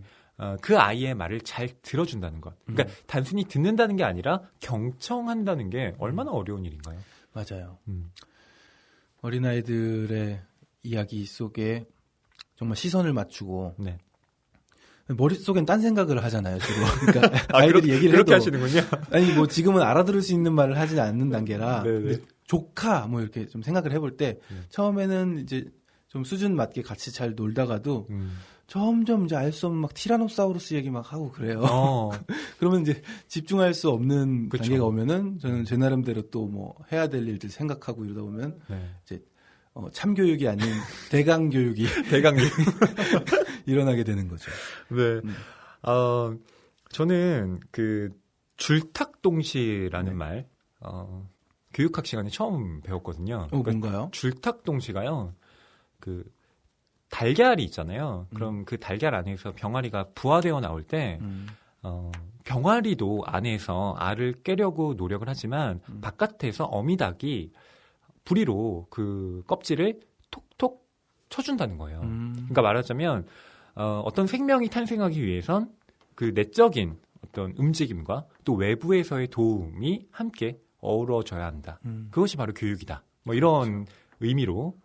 그 아이의 말을 잘 들어준다는 것. 그러니까 단순히 듣는다는 게 아니라 경청한다는 게 얼마나 어려운 일인가요? 맞아요. 어린아이들의 이야기 속에 정말 시선을 맞추고 네. 머릿속엔 딴 생각을 하잖아요, 주로. 그러니까 아이들이 얘기를 그렇게 해도 하시는군요. 아니 뭐 지금은 알아들을 수 있는 말을 하지 않는 단계라 근데 조카 뭐 이렇게 좀 생각을 해볼 때 처음에는 이제 좀 수준 맞게 같이 잘 놀다가도 점점 이제 알 수 없는 막 티라노사우루스 얘기 막 하고 그래요. 그러면 이제 집중할 수 없는 그쵸. 단계가 오면은 저는 제 나름대로 또 뭐 해야 될 일들 생각하고 이러다 보면 이제 참교육이 아닌 대강교육이 일어나게 되는 거죠. 네. 저는 그 줄탁동시라는 말 교육학 시간에 처음 배웠거든요. 뭔가요? 줄탁동시가요. 그 달걀이 있잖아요. 그럼 그 달걀 안에서 병아리가 부화되어 나올 때 병아리도 안에서 알을 깨려고 노력을 하지만 바깥에서 어미닭이 부리로 그 껍질을 톡톡 쳐준다는 거예요. 그러니까 말하자면 어떤 생명이 탄생하기 위해선 그 내적인 어떤 움직임과 또 외부에서의 도움이 함께 어우러져야 한다. 그것이 바로 교육이다. 뭐 이런 의미로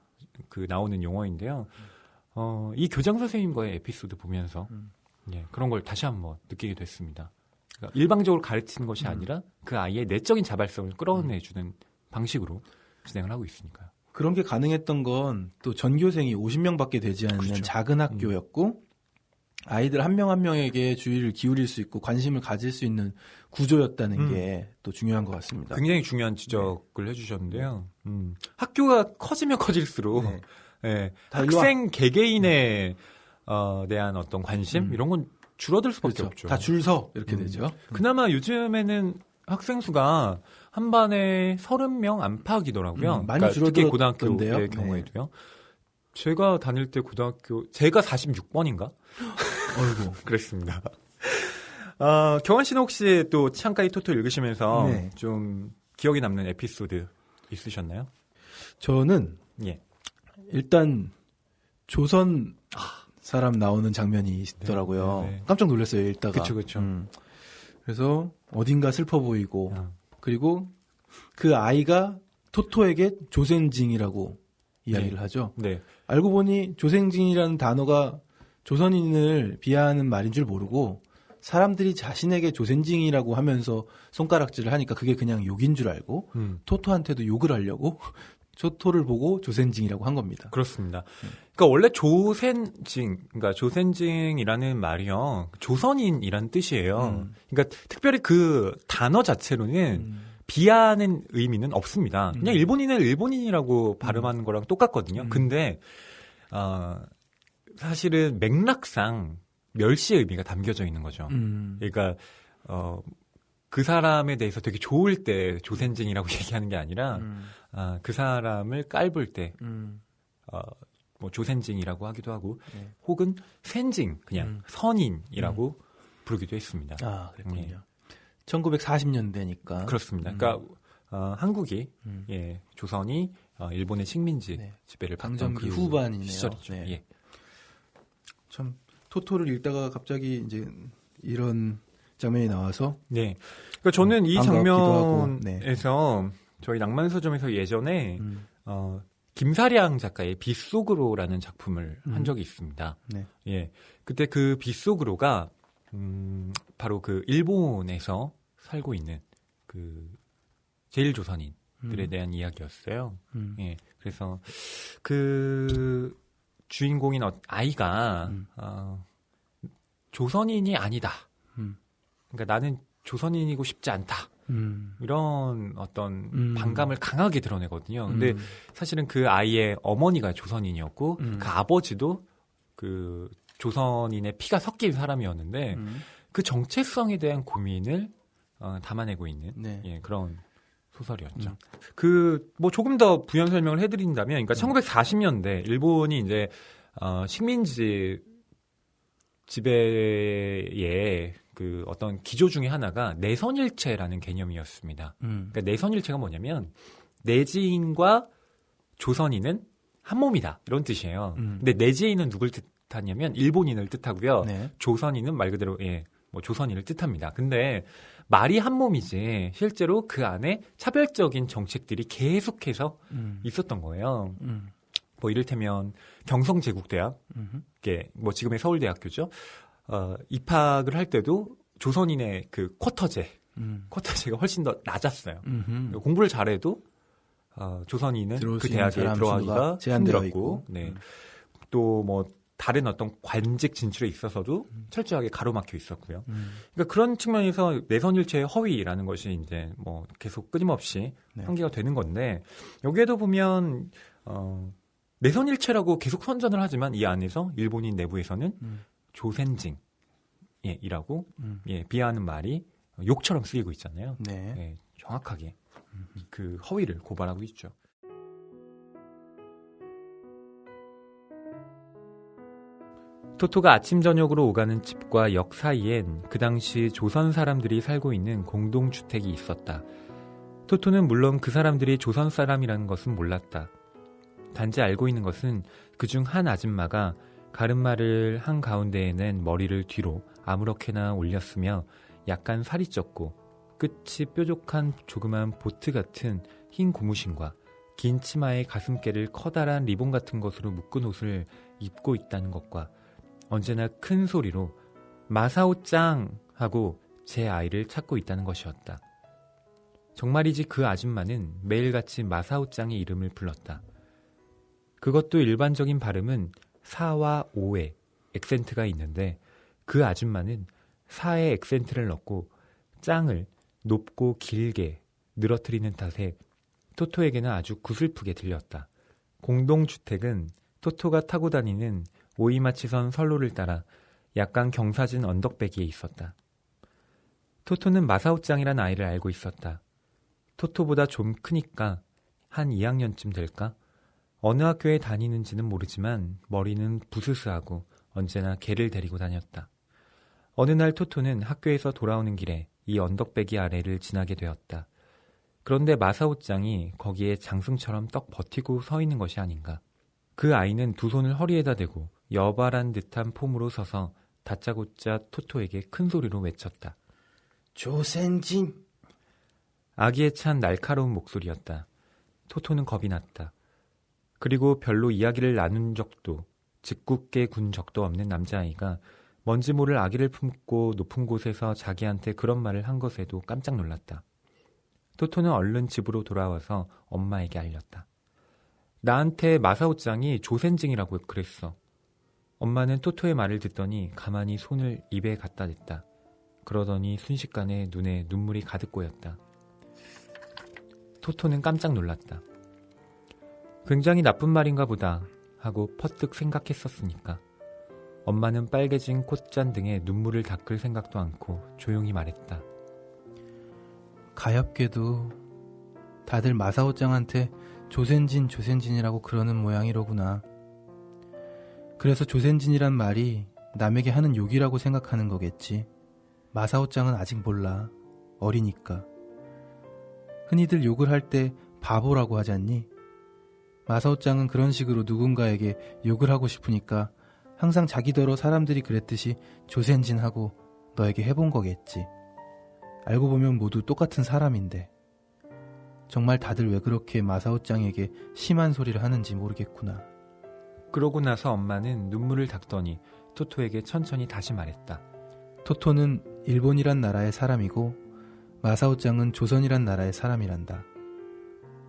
그 나오는 용어인데요. 이 교장 선생님과의 에피소드 보면서 그런 걸 다시 한번 느끼게 됐습니다. 그러니까 일방적으로 가르치는 것이 아니라 그 아이의 내적인 자발성을 끌어내주는 방식으로 진행을 하고 있으니까요. 그런 게 가능했던 건 또 전교생이 50명밖에 되지 않는 그렇죠. 작은 학교였고 아이들 한 명 한 명에게 주의를 기울일 수 있고 관심을 가질 수 있는 구조였다는 게 또 중요한 것 같습니다. 굉장히 중요한 지적을 해주셨는데요. 학교가 커지면 커질수록 학생 개개인에 대한 어떤 관심 이런 건 줄어들 수밖에 없죠. 다 줄 서 이렇게 되죠. 그나마 요즘에는 학생 수가 한 반에 30명 안팎이더라고요. 많이 그러니까 특히 줄어들었던데요. 고등학교의 경우에도요. 제가 다닐 때 제가 46번인가? 어이구. 그랬습니다. 경환 씨는 혹시 또 창가이 토토 읽으시면서 좀 기억에 남는 에피소드 있으셨나요? 저는 일단 조선 사람 나오는 장면이 있더라고요. 깜짝 놀랐어요, 읽다가. 그렇죠. 그래서 어딘가 슬퍼 보이고 그리고 그 아이가 토토에게 조센징이라고 이야기를 하죠. 네. 알고 보니 조센징이라는 단어가 조선인을 비하하는 말인 줄 모르고 사람들이 자신에게 조센징이라고 하면서 손가락질을 하니까 그게 그냥 욕인 줄 알고 토토한테도 욕을 하려고 토토를 보고 조센징이라고 한 겁니다. 그렇습니다. 그러니까 원래 그러니까 조센징이라는 말이요. 조선인이라는 뜻이에요. 그러니까 특별히 그 단어 자체로는 비하하는 의미는 없습니다. 그냥 일본인은 일본인이라고 발음하는 거랑 똑같거든요. 근데 사실은 맥락상 멸시의 의미가 담겨져 있는 거죠. 그러니까 그 사람에 대해서 되게 좋을 때 조센징이라고 얘기하는 게 아니라 그 사람을 깔볼 때 뭐 조센징이라고 하기도 하고 네. 혹은 센징 그냥 선인이라고 부르기도 했습니다. 아, 그랬군요. 1940년대니까. 그렇습니다. 그러니까 한국이 예, 조선이 일본의 식민지 네. 지배를 받던 강점기 그 후반이네요. 시절이죠. 네. 예. 참 토토를 읽다가 갑자기 이제 이런 장면이 나와서 네. 그러니까 저는 이 반갑기도 하고, 장면에서 저희 낭만서점에서 예전에 김사량 작가의 빗속으로라는 작품을 한 적이 있습니다. 네. 예. 그때 그 빗속으로가 바로 그 일본에서 살고 있는 그 제일 조선인들에 대한 이야기였어요. 예. 그래서 그 주인공인 아이가 조선인이 아니다. 그러니까 나는 조선인이고 싶지 않다. 이런 어떤 반감을 강하게 드러내거든요. 근데 사실은 그 아이의 어머니가 조선인이었고 그 아버지도 그 조선인의 피가 섞인 사람이었는데 그 정체성에 대한 고민을 담아내고 있는 네. 예, 그런 소설이었죠. 그 뭐 조금 더 부연 설명을 해드린다면, 그러니까 1940년대 일본이 이제 식민지 지배의 그 어떤 기조 중에 하나가 내선일체라는 개념이었습니다. 그러니까 내선일체가 뭐냐면 내지인과 조선인은 한 몸이다 이런 뜻이에요. 근데 내지인은 누굴 뜻하냐면 일본인을 뜻하고요. 네. 조선인은 말 그대로 예, 뭐 조선인을 뜻합니다. 근데 말이 한 몸이지 실제로 그 안에 차별적인 정책들이 계속해서 있었던 거예요. 뭐 이를테면 경성제국대학, 이게 뭐 지금의 서울대학교죠. 입학을 할 때도 조선인의 그 쿼터제가 훨씬 더 낮았어요. 공부를 잘해도 조선인은 그 대학에 들어가기가 힘들었고, 네. 또 뭐 다른 어떤 관직 진출에 있어서도 철저하게 가로막혀 있었고요. 그러니까 그런 측면에서 내선일체의 허위라는 것이 이제 뭐 계속 끊임없이 한계가 되는 건데, 여기에도 보면 내선일체라고 계속 선전을 하지만 이 안에서 일본인 내부에서는 조센징이라고 예, 비하하는 말이 욕처럼 쓰이고 있잖아요. 네. 예, 정확하게 그 허위를 고발하고 있죠. 토토가 아침 저녁으로 오가는 집과 역 사이엔 그 당시 조선 사람들이 살고 있는 공동주택이 있었다. 토토는 물론 그 사람들이 조선 사람이라는 것은 몰랐다. 단지 알고 있는 것은 그중 한 아줌마가 가르마를 한가운데에 낸 머리를 뒤로 아무렇게나 올렸으며 약간 살이 쪘고 끝이 뾰족한 조그만 보트 같은 흰 고무신과 긴 치마에 가슴께를 커다란 리본 같은 것으로 묶은 옷을 입고 있다는 것과 언제나 큰 소리로 마사오짱 하고 제 아이를 찾고 있다는 것이었다. 정말이지 그 아줌마는 매일같이 마사오짱의 이름을 불렀다. 그것도 일반적인 발음은 사와 오에 액센트가 있는데 그 아줌마는 사에 액센트를 넣고 짱을 높고 길게 늘어뜨리는 탓에 토토에게는 아주 구슬프게 들렸다. 공동주택은 토토가 타고 다니는 오이마치선 선로를 따라 약간 경사진 언덕배기에 있었다. 토토는 마사오짱이란 아이를 알고 있었다. 토토보다 좀 크니까 한 2학년쯤 될까? 어느 학교에 다니는지는 모르지만 머리는 부스스하고 언제나 개를 데리고 다녔다. 어느 날 토토는 학교에서 돌아오는 길에 이 언덕배기 아래를 지나게 되었다. 그런데 마사오짱이 거기에 장승처럼 떡 버티고 서 있는 것이 아닌가. 그 아이는 두 손을 허리에다 대고 여발한 듯한 폼으로 서서 다짜고짜 토토에게 큰 소리로 외쳤다. 조센징! 아기에 찬 날카로운 목소리였다. 토토는 겁이 났다. 그리고 별로 이야기를 나눈 적도 짓궂게 군 적도 없는 남자아이가 뭔지 모를 아기를 품고 높은 곳에서 자기한테 그런 말을 한 것에도 깜짝 놀랐다. 토토는 얼른 집으로 돌아와서 엄마에게 알렸다. 나한테 마사오짱이 조센징이라고 그랬어. 엄마는 토토의 말을 듣더니 가만히 손을 입에 갖다 댔다. 그러더니 순식간에 눈에 눈물이 가득 고였다. 토토는 깜짝 놀랐다. 굉장히 나쁜 말인가 보다 하고 퍼뜩 생각했었으니까. 엄마는 빨개진 콧잔 등에 눈물을 닦을 생각도 않고 조용히 말했다. 가엾게도 다들 마사오짱한테 조센진이라고 그러는 모양이로구나. 그래서 조센진이란 말이 남에게 하는 욕이라고 생각하는 거겠지. 마사오짱은 아직 몰라. 어리니까. 흔히들 욕을 할 때 바보라고 하지 않니? 마사오짱은 그런 식으로 누군가에게 욕을 하고 싶으니까 항상 자기더러 사람들이 그랬듯이 조센진하고 너에게 해본 거겠지. 알고 보면 모두 똑같은 사람인데. 정말 다들 왜 그렇게 마사오짱에게 심한 소리를 하는지 모르겠구나. 그러고 나서 엄마는 눈물을 닦더니 토토에게 천천히 다시 말했다. 토토는 일본이란 나라의 사람이고 마사오짱은 조선이란 나라의 사람이란다.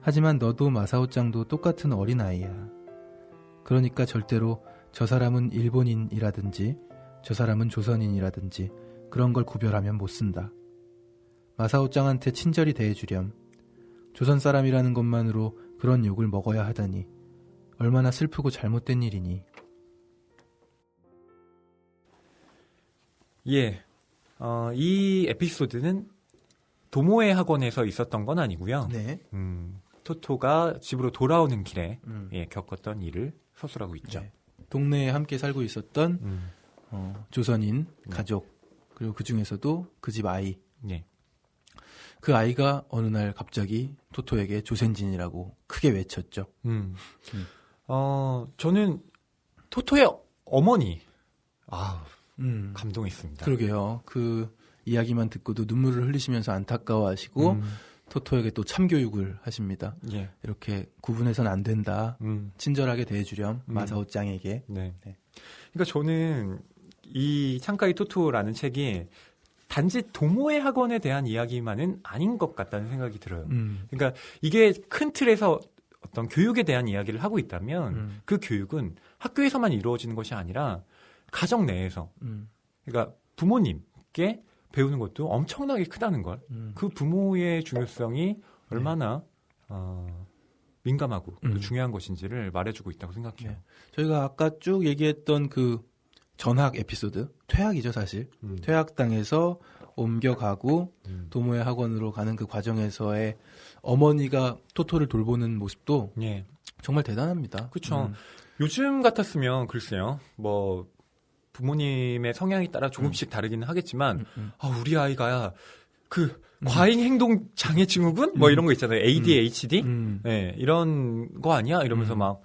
하지만 너도 마사오짱도 똑같은 어린아이야. 그러니까 절대로 저 사람은 일본인이라든지 저 사람은 조선인이라든지 그런 걸 구별하면 못 쓴다. 마사오짱한테 친절히 대해주렴. 조선 사람이라는 것만으로 그런 욕을 먹어야 하다니 얼마나 슬프고 잘못된 일이니. 예, 이 에피소드는 도모에 학원에서 있었던 건 아니고요. 네. 토토가 집으로 돌아오는 길에 예, 겪었던 일을 서술하고 있죠. 네. 동네에 함께 살고 있었던 조선인 가족, 그리고 그 중에서도 그 집 아이. 예. 그 아이가 어느 날 갑자기 토토에게 조센진이라고 크게 외쳤죠. 저는 토토의 어머니, 감동했습니다. 그러게요. 그 이야기만 듣고도 눈물을 흘리시면서 안타까워하시고 토토에게 또 참교육을 하십니다. 예. 이렇게 구분해서는 안 된다. 친절하게 대해주렴. 마사오짱에게. 네. 네. 그러니까 저는 이 창가이 토토라는 책이 단지 도모의 학원에 대한 이야기만은 아닌 것 같다는 생각이 들어요. 그러니까 이게 큰 틀에서 어떤 교육에 대한 이야기를 하고 있다면 그 교육은 학교에서만 이루어지는 것이 아니라 가정 내에서 그러니까 부모님께 배우는 것도 엄청나게 크다는 걸 그 부모의 중요성이 얼마나 민감하고 또 중요한 것인지를 말해주고 있다고 생각해요. 네. 저희가 아까 쭉 얘기했던 그 전학 에피소드, 퇴학이죠 사실. 퇴학당에서 옮겨가고 도모의 학원으로 가는 그 과정에서의 어머니가 토토를 돌보는 모습도 예. 정말 대단합니다. 그렇죠. 요즘 같았으면 글쎄요, 뭐 부모님의 성향에 따라 조금씩 다르기는 하겠지만, 우리 아이가 그 과잉 행동 장애 증후군 뭐 이런 거 있잖아요. ADHD, 네, 이런 거 아니야? 이러면서 막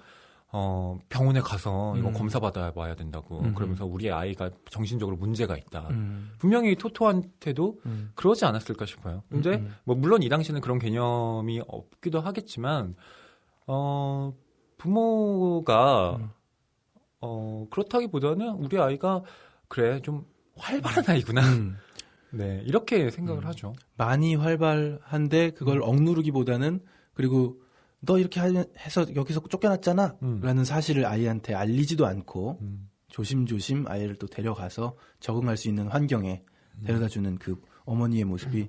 병원에 가서 이거 검사 받아봐야 된다고. 그러면서 우리 아이가 정신적으로 문제가 있다. 분명히 토토한테도 그러지 않았을까 싶어요. 근데 뭐 물론 이 당시에는 그런 개념이 없기도 하겠지만, 부모가 그렇다기보다는 우리 아이가 그래 좀 활발한 아이구나. 네, 이렇게 생각을 하죠. 많이 활발한데 그걸 억누르기보다는, 그리고 너 이렇게 해서 여기서 쫓겨났잖아 라는 사실을 아이한테 알리지도 않고 조심조심 아이를 또 데려가서 적응할 수 있는 환경에 데려다주는 그 어머니의 모습이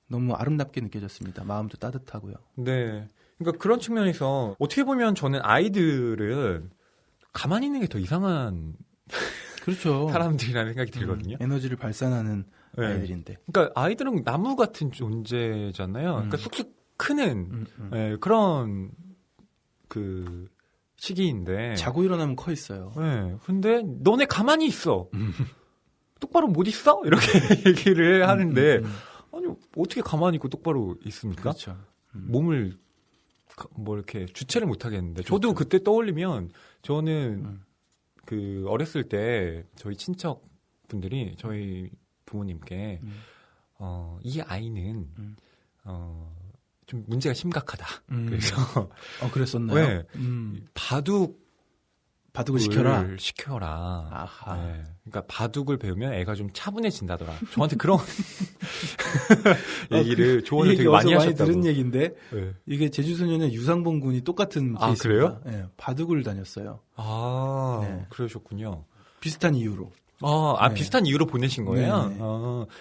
너무 아름답게 느껴졌습니다. 마음도 따뜻하고요. 네, 그러니까 그런 측면에서 어떻게 보면 저는 아이들은 가만히 있는 게 더 이상한 그렇죠. 사람들이라는 생각이 들거든요. 에너지를 발산하는 네. 아이들인데. 그러니까 아이들은 나무 같은 존재잖아요. 그러니까 쑥쑥 크는 네, 그런 그 시기인데 자고 일어나면 커 있어요. 네, 근데 너네 가만히 있어. 똑바로 못 있어? 이렇게 얘기를 하는데 아니 어떻게 가만히 있고 똑바로 있습니까? 그렇죠. 몸을 뭐 이렇게 주체를 못 하겠는데 그렇죠. 저도 그때 떠올리면 저는 그 어렸을 때 저희 친척 분들이 저희 부모님께 이 아이는 좀 문제가 심각하다. 그래서 그랬었나요? 네, 바둑을 시켜라. 아하. 네, 그러니까 바둑을 배우면 애가 좀 차분해진다더라. 저한테 그런 얘기를 조언을 되게 많이 하셨다고. 많이 들은 얘기인데 네. 이게 제주소년의 유상봉 군이 똑같은 케이스입니다. 그래요? 네, 바둑을 다녔어요. 네. 그러셨군요. 비슷한 이유로. 네. 비슷한 이유로 보내신 거예요? 네.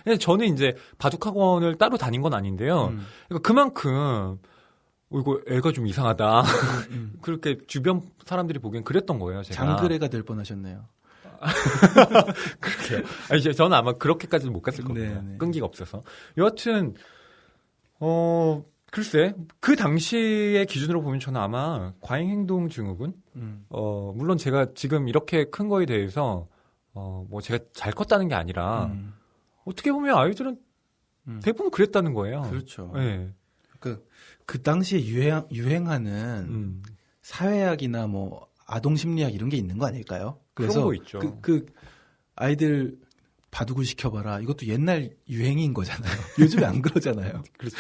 근데 저는 이제 바둑학원을 따로 다닌 건 아닌데요. 그러니까 그만큼, 이거 애가 좀 이상하다. 그렇게 주변 사람들이 보기엔 그랬던 거예요, 제가. 장그래가 될 뻔하셨네요. 그렇게요. 저는 아마 그렇게까지는 못 갔을 겁니다. 끈기가 없어서. 여하튼, 글쎄, 그 당시의 기준으로 보면 저는 아마 과잉행동증후군? 물론 제가 지금 이렇게 큰 거에 대해서, 뭐 제가 잘 컸다는 게 아니라, 어떻게 보면 아이들은 대부분 그랬다는 거예요. 그렇죠. 네. 그 당시에 유행하는 사회학이나 뭐 아동 심리학 이런 게 있는 거 아닐까요? 그래서 그런 거 있죠. 그 아이들 바둑을 시켜봐라. 이것도 옛날 유행인 거잖아요. 요즘에 안 그러잖아요. 그렇죠.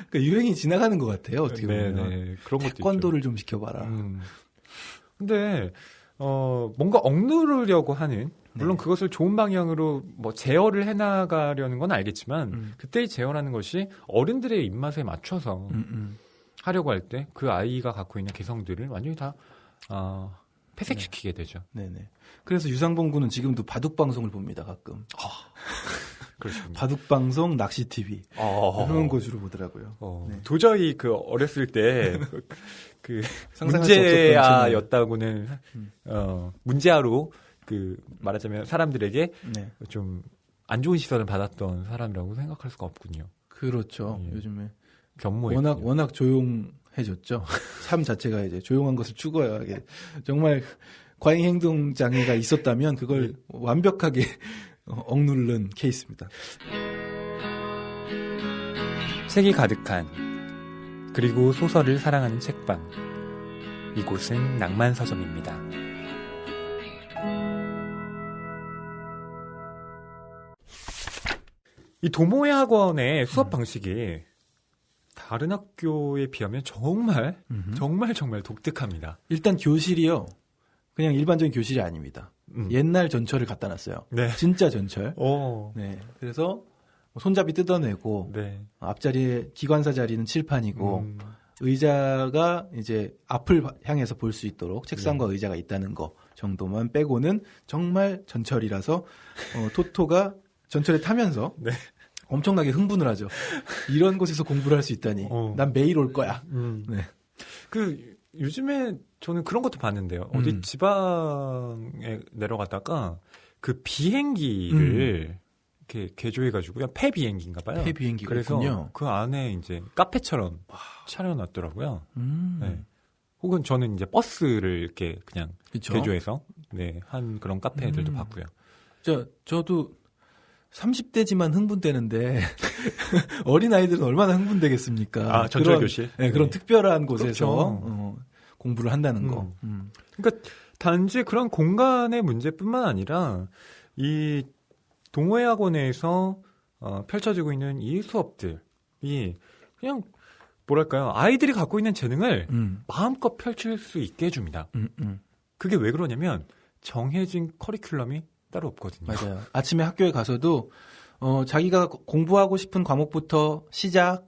그러니까 유행이 지나가는 것 같아요. 어떻게 보면. 네, 그런 것도 태권도를 있죠. 좀 시켜봐라. 근데 뭔가 억누르려고 하는 물론 그것을 좋은 방향으로 뭐 제어를 해나가려는 건 알겠지만 그때의 제어라는 것이 어른들의 입맛에 맞춰서 하려고 할 때 그 아이가 갖고 있는 개성들을 완전히 다 폐색시키게 되죠. 네네. 그래서 유상봉 군은 지금도 바둑 방송을 봅니다. 가끔. 그렇습니다. 바둑 방송, 낚시 TV 그런 거 주로 보더라고요. 네. 도저히 그 어렸을 때 그 상상할 수 문제아였다고는 문제아로 그 말하자면 사람들에게 네. 좀 안 좋은 시선을 받았던 사람이라고 생각할 수가 없군요. 그렇죠. 예. 요즘에 변모에 워낙 조용해졌죠. 삶 자체가 이제 조용한 것을 추구하게 정말 과잉 행동 장애가 있었다면 그걸 완벽하게 억누른 케이스입니다. 책이 가득한 그리고 소설을 사랑하는 책방. 이곳은 낭만 서점입니다. 이 도모에 학원의 수업 방식이 다른 학교에 비하면 정말 독특합니다. 일단 교실이요. 그냥 일반적인 교실이 아닙니다. 옛날 전철을 갖다 놨어요. 네. 진짜 전철. 오. 네. 그래서 손잡이 뜯어내고 네. 앞자리에 기관사 자리는 칠판이고 의자가 이제 앞을 향해서 볼 수 있도록 책상과 의자가 있다는 거 정도만 빼고는 정말 전철이라서 토토가 전철에 타면서 엄청나게 흥분을 하죠. 이런 곳에서 공부를 할 수 있다니. 난 매일 올 거야. 네. 그 요즘에 저는 그런 것도 봤는데요. 어디 지방에 내려가다가 그 비행기를 이렇게 개조해가지고 그냥 폐 비행기인가 봐요. 폐 비행기가 그래서 있군요. 그 안에 이제 카페처럼 차려놨더라고요. 네. 혹은 저는 이제 버스를 이렇게 그냥 그쵸? 개조해서 한 그런 카페들도 봤고요. 저도 30대지만 흥분되는데 어린 아이들은 얼마나 흥분되겠습니까? 전철 교실. 그런 특별한 곳에서 그렇죠. 공부를 한다는 거. 그러니까 단지 그런 공간의 문제뿐만 아니라 이 동호회 학원에서 펼쳐지고 있는 이 수업들이 그냥 뭐랄까요, 아이들이 갖고 있는 재능을 마음껏 펼칠 수 있게 해줍니다. 그게 왜 그러냐면 정해진 커리큘럼이 따로 없거든요. 맞아요. 아침에 학교에 가서도 자기가 공부하고 싶은 과목부터 시작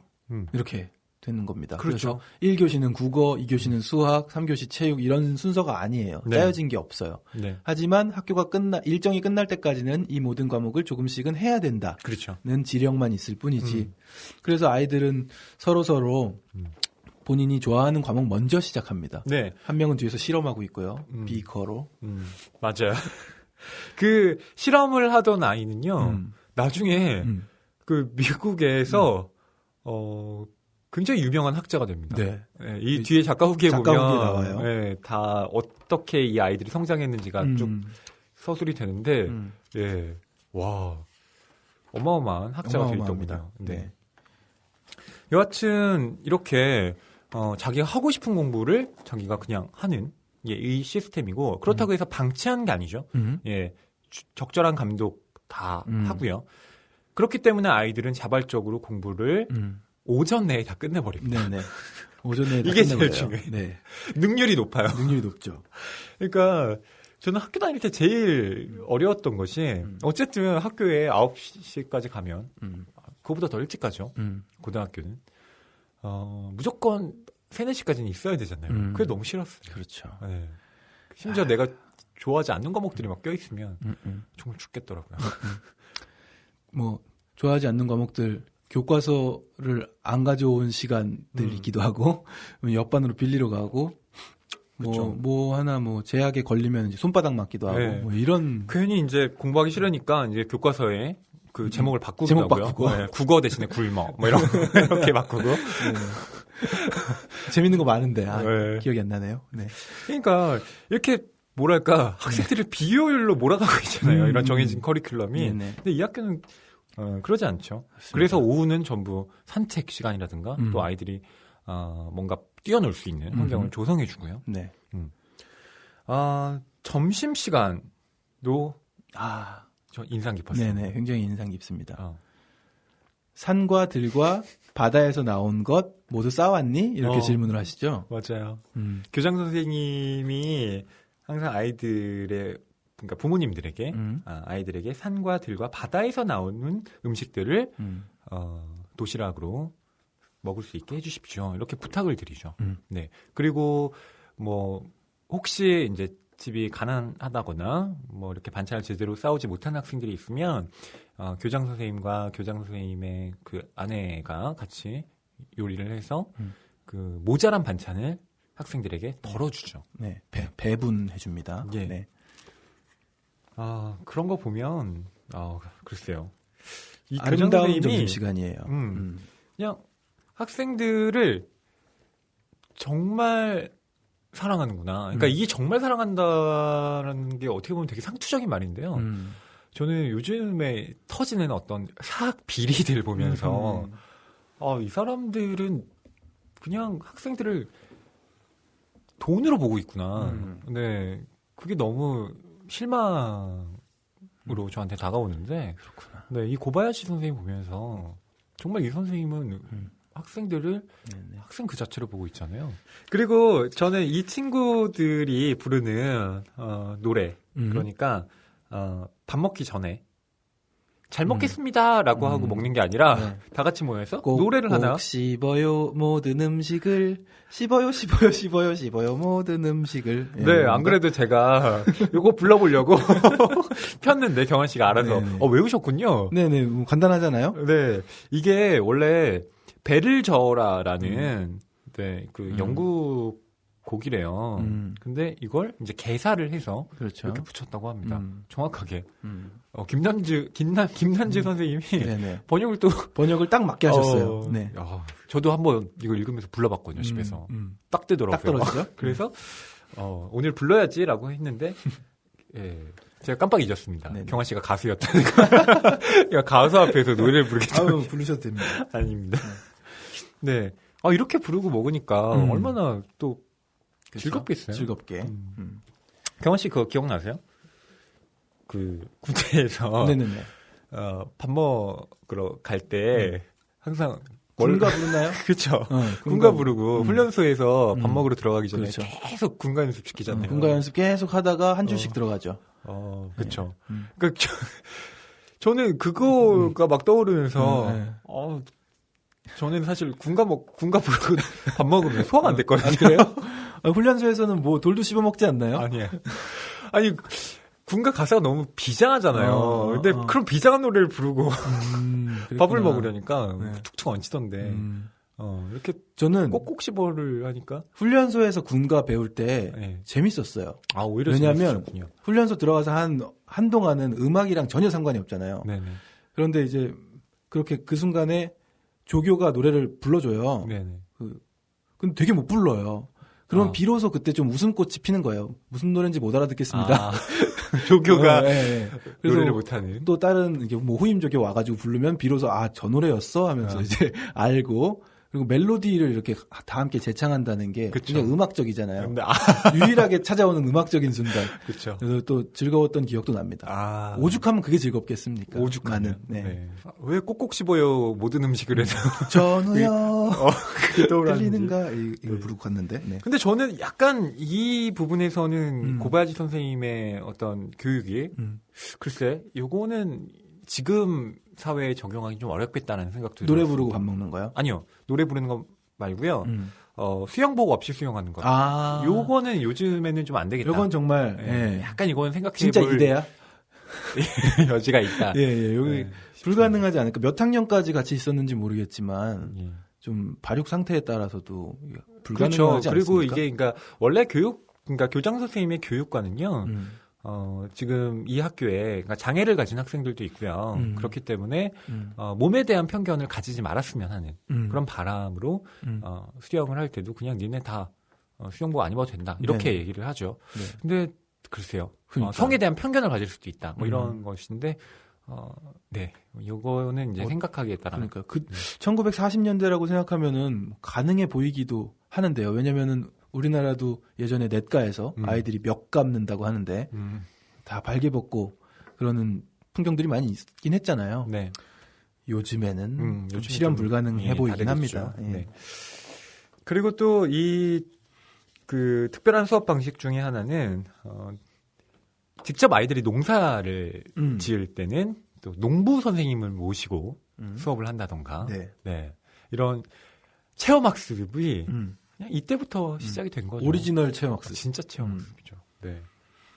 이렇게 되는 겁니다. 그렇죠. 그래서 1교시는 국어, 2교시는 수학, 3교시 체육 이런 순서가 아니에요. 짜여진 게 없어요. 네. 하지만 학교가 일정이 끝날 때까지는 이 모든 과목을 조금씩은 해야 된다는 그렇죠. 지령만 있을 뿐이지. 그래서 아이들은 서로 본인이 좋아하는 과목 먼저 시작합니다. 네. 한 명은 뒤에서 실험하고 있고요. 비커로. 맞아요. 그 실험을 하던 아이는요. 나중에 그 미국에서 굉장히 유명한 학자가 됩니다. 네. 이 뒤에 작가 후기에 보면 나와요. 다 어떻게 이 아이들이 성장했는지가 쭉 서술이 되는데 와 어마어마한 학자가 될 겁니다. 네. 여하튼 이렇게 자기가 하고 싶은 공부를 자기가 그냥 하는 이 시스템이고 그렇다고 해서 방치하는 게 아니죠. 적절한 감독 다 하고요. 그렇기 때문에 아이들은 자발적으로 공부를 오전 내에 다 끝내버립니다. 네네. 오전 내에 다 이게 끝내버려요. 제일 중요해요. 네. 능률이 높아요. 능률이 높죠. 그러니까 저는 학교 다닐 때 제일 어려웠던 것이 어쨌든 학교에 9시까지 가면 그거보다 더 일찍 가죠. 고등학교는. 무조건 3, 4시까지는 있어야 되잖아요. 그게 너무 싫었어요. 그렇죠. 네. 심지어 내가 좋아하지 않는 과목들이 막 껴있으면 정말 죽겠더라고요. 뭐 좋아하지 않는 과목들 교과서를 안 가져온 시간들이기도 하고 옆반으로 빌리러 가고 뭐 하나 제약에 걸리면 이제 손바닥 맞기도 하고 네. 뭐 이런 괜히 이제 공부하기 싫으니까 이제 교과서에 그 제목을 바꾸더라고요. 제목 바꾸고. 네, 국어 대신에 굶어. 뭐 이렇게 바꾸고. 네. 재밌는 거 많은데, 네. 기억이 안 나네요. 네. 그러니까, 이렇게, 뭐랄까, 학생들을 비효율로 몰아가고 있잖아요. 이런 정해진 커리큘럼이. 네네. 근데 이 학교는, 그러지 않죠. 맞습니다. 그래서 오후는 전부 산책 시간이라든가, 또 아이들이, 뭔가 뛰어놀 수 있는 환경을 조성해주고요. 네. 점심시간도, 저 인상 깊었어요. 네네. 굉장히 인상 깊습니다. 산과 들과 바다에서 나온 것 모두 싸왔니? 이렇게 질문을 하시죠. 맞아요. 교장 선생님이 항상 아이들의, 그러니까 부모님들에게, 아이들에게 산과 들과 바다에서 나오는 음식들을, 도시락으로 먹을 수 있게 해주십시오. 이렇게 부탁을 드리죠. 네. 그리고, 혹시 이제 집이 가난하다거나, 이렇게 반찬을 제대로 싸우지 못한 학생들이 있으면, 교장 선생님과 교장 선생님의 그 아내가 같이 요리를 해서, 그 모자란 반찬을 학생들에게 덜어주죠. 네. 배분해줍니다. 예. 네. 그런 거 보면, 글쎄요. 이 아름다운 점심시간이에요. 그냥 학생들을 정말 사랑하는구나. 그러니까 이게 정말 사랑한다라는 게 어떻게 보면 되게 상투적인 말인데요. 저는 요즘에 터지는 어떤 사학 비리들 보면서 이 사람들은 그냥 학생들을 돈으로 보고 있구나. 근데 그게 너무 실망으로 저한테 다가오는데 네, 이 고바야시 선생님 보면서 정말 이 선생님은 학생들을 학생 그 자체로 보고 있잖아요. 그리고 저는 이 친구들이 부르는 노래 그러니까 밥 먹기 전에 잘 먹겠습니다라고 하고 먹는 게 아니라 다 같이 모여서 노래를 하나 꼭 씹어요 모든 음식을 씹어요 모든 음식을. 네, 안 그래도 제가 요거 불러보려고 폈는데 경환 씨가 알아서 외우셨군요. 네네, 간단하잖아요. 네, 이게 원래 배를 저어라라는 네, 그 영국 곡이래요. 근데 이걸 이제 개사를 해서 그렇죠. 이렇게 붙였다고 합니다. 정확하게. 김난주 선생님이 번역을 딱 맞게 하셨어요. 네. 저도 한번 이거 읽으면서 불러봤거든요, 집에서. 딱 되더라고요. 딱 떨어지죠? 그래서 오늘 불러야지라고 했는데 제가 깜빡 잊었습니다. 네네. 경환 씨가 가수였다는 거. 가수 앞에서 노래를 부르겠다고. 부르셔도 됩니다. 아닙니다. 네. 이렇게 부르고 먹으니까 얼마나 또 그렇죠? 즐겁겠어요. 즐겁게. 경환 씨 그거 기억나세요? 그 군대에서 네네네. 밥 먹으러 갈 때 항상 군가 부르나요? 그렇죠. 군가 부르고 훈련소에서 밥 먹으러 들어가기 전에 그렇죠. 계속 군가 연습 시키잖아요. 군가 연습 계속 하다가 한 줄씩 들어가죠. 그렇죠. 그러니까 저는 그거가 막 떠오르면서 저는 사실 군가 부르고 밥 먹으면 소화가 안 됐거든요. 그래요? 훈련소에서는 뭐 돌도 씹어 먹지 않나요? 아니에요. 아니 군가 가사가 너무 비장하잖아요. 근데 그런 비장한 노래를 부르고 밥을 먹으려니까 툭툭 얹히던데. 이렇게 저는 꼭꼭 씹어를 하니까 훈련소에서 군가 배울 때 재밌었어요. 오히려 왜냐하면 재밌었군요. 훈련소 들어가서 한동안은 음악이랑 전혀 상관이 없잖아요. 네네. 그런데 이제 그렇게 그 순간에 조교가 노래를 불러줘요. 네네. 근데 되게 못 불러요. 그럼 비로소 그때 좀 웃음꽃이 피는 거예요. 무슨 노래인지 못 알아듣겠습니다. 조교가 그래서 노래를 못하는. 또 다른 이게 뭐 후임 조교 와가지고 부르면 비로소 저 노래였어 하면서 이제 알고 그리고 멜로디를 이렇게 다 함께 재창한다는 게 굉장히 음악적이잖아요. 유일하게 찾아오는 음악적인 순간. 그렇죠. 그래서 또 즐거웠던 기억도 납니다. 오죽하면 그게 즐겁겠습니까? 오죽하면. 네. 왜 꼭꼭 씹어요 모든 음식을 해서. 전우여 그게 떠오르는지. 들리는가 이걸 부르고 갔는데. 네. 근데 저는 약간 이 부분에서는 고바야지 선생님의 어떤 교육이 글쎄 요거는 지금 사회에 적용하기 좀 어렵겠다는 생각도 노래 들었습니다. 부르고 밥 먹는 거요? 아니요. 노래 부르는 거 말고요. 수영복 없이 수영하는 거. 요거는 요즘에는 좀 안 되겠다. 요건 정말 약간 이거는 생각해 진짜 이대야. 여지가 있다. 여기 불가능하지 않을까. 몇 학년까지 같이 있었는지 모르겠지만 좀 발육 상태에 따라서도 불가능하지 그렇죠. 그리고 않습니까? 이게 그러니까 원래 그러니까 교장 선생님의 교육과는요. 지금 이 학교에 그러니까 장애를 가진 학생들도 있고요. 그렇기 때문에 몸에 대한 편견을 가지지 말았으면 하는 그런 바람으로 수영을 할 때도 그냥 니네 다 수영복 안 입어도 된다. 이렇게 네네. 얘기를 하죠. 네. 근데 글쎄요. 그러니까. 성에 대한 편견을 가질 수도 있다. 뭐 이런 것인데 네. 요거는 이제 생각하기에 따라. 그러니까 1940년대라고 생각하면은 가능해 보이기도 하는데요. 왜냐면은 우리나라도 예전에 넷가에서 아이들이 멱 감는다고 하는데 다 발개 벗고 그러는 풍경들이 많이 있긴 했잖아요. 네. 요즘에는 좀 요즘은 실현 불가능해 보이긴 합니다. 예. 네. 그리고 또 그 특별한 수업 방식 중에 하나는 직접 아이들이 농사를 지을 때는 또 농부 선생님을 모시고 수업을 한다던가 네. 이런 체험학습이 그냥 이때부터 시작이 된 거죠. 오리지널 체험학습. 진짜 체험학습이죠. 네.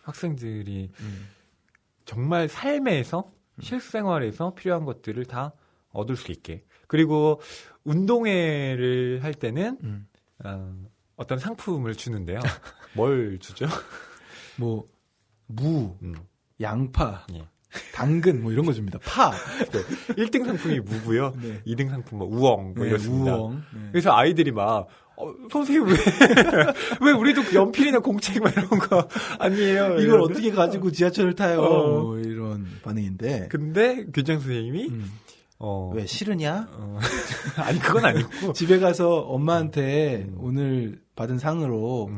학생들이 정말 삶에서 실생활에서 필요한 것들을 다 얻을 수 있게. 그리고 운동회를 할 때는 어떤 상품을 주는데요. 뭘 주죠? 뭐 무, 양파, 예. 당근 뭐 이런 거 줍니다. 파. 네. 1등 상품이 무고요. 네. 2등 상품 뭐 우엉 뭐 이렇습니다. 우엉. 네. 그래서 아이들이 막 선생님 왜 우리도 연필이나 공책 막 이런 거 아니에요. 이걸 이러는데? 어떻게 가지고 지하철을 타요? 뭐 이런 반응인데. 근데 교장 선생님이 왜 싫으냐? 아니 그건 아니고 집에 가서 엄마한테 오늘 받은 상으로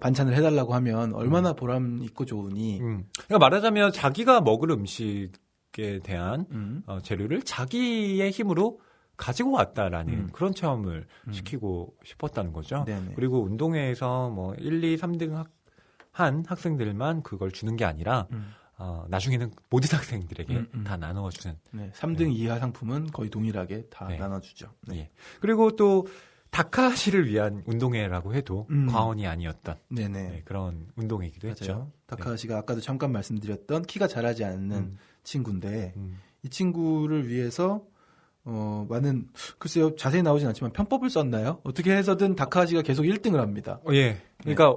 반찬을 해달라고 하면 얼마나 보람 있고 좋으니. 그러니까 말하자면 자기가 먹을 음식에 대한 재료를 자기의 힘으로 가지고 왔다라는 그런 체험을 시키고 싶었다는 거죠. 네네. 그리고 운동회에서 뭐 1, 2, 3등 한 학생들만 그걸 주는 게 아니라 나중에는 모든 학생들에게 다 나눠주는. 네, 3등 이하 상품은 거의 동일하게 다 네. 나눠주죠. 네. 예. 그리고 또 다카시를 위한 운동회라고 해도 과언이 아니었던 네, 그런 운동회이기도 했죠. 맞아요. 다카시가 아까도 잠깐 말씀드렸던 키가 자라지 않는 친구인데 이 친구를 위해서 많은 글쎄요 자세히 나오진 않지만 편법을 썼나요? 어떻게 해서든 다카시가 계속 1등을 합니다. 예. 그러니까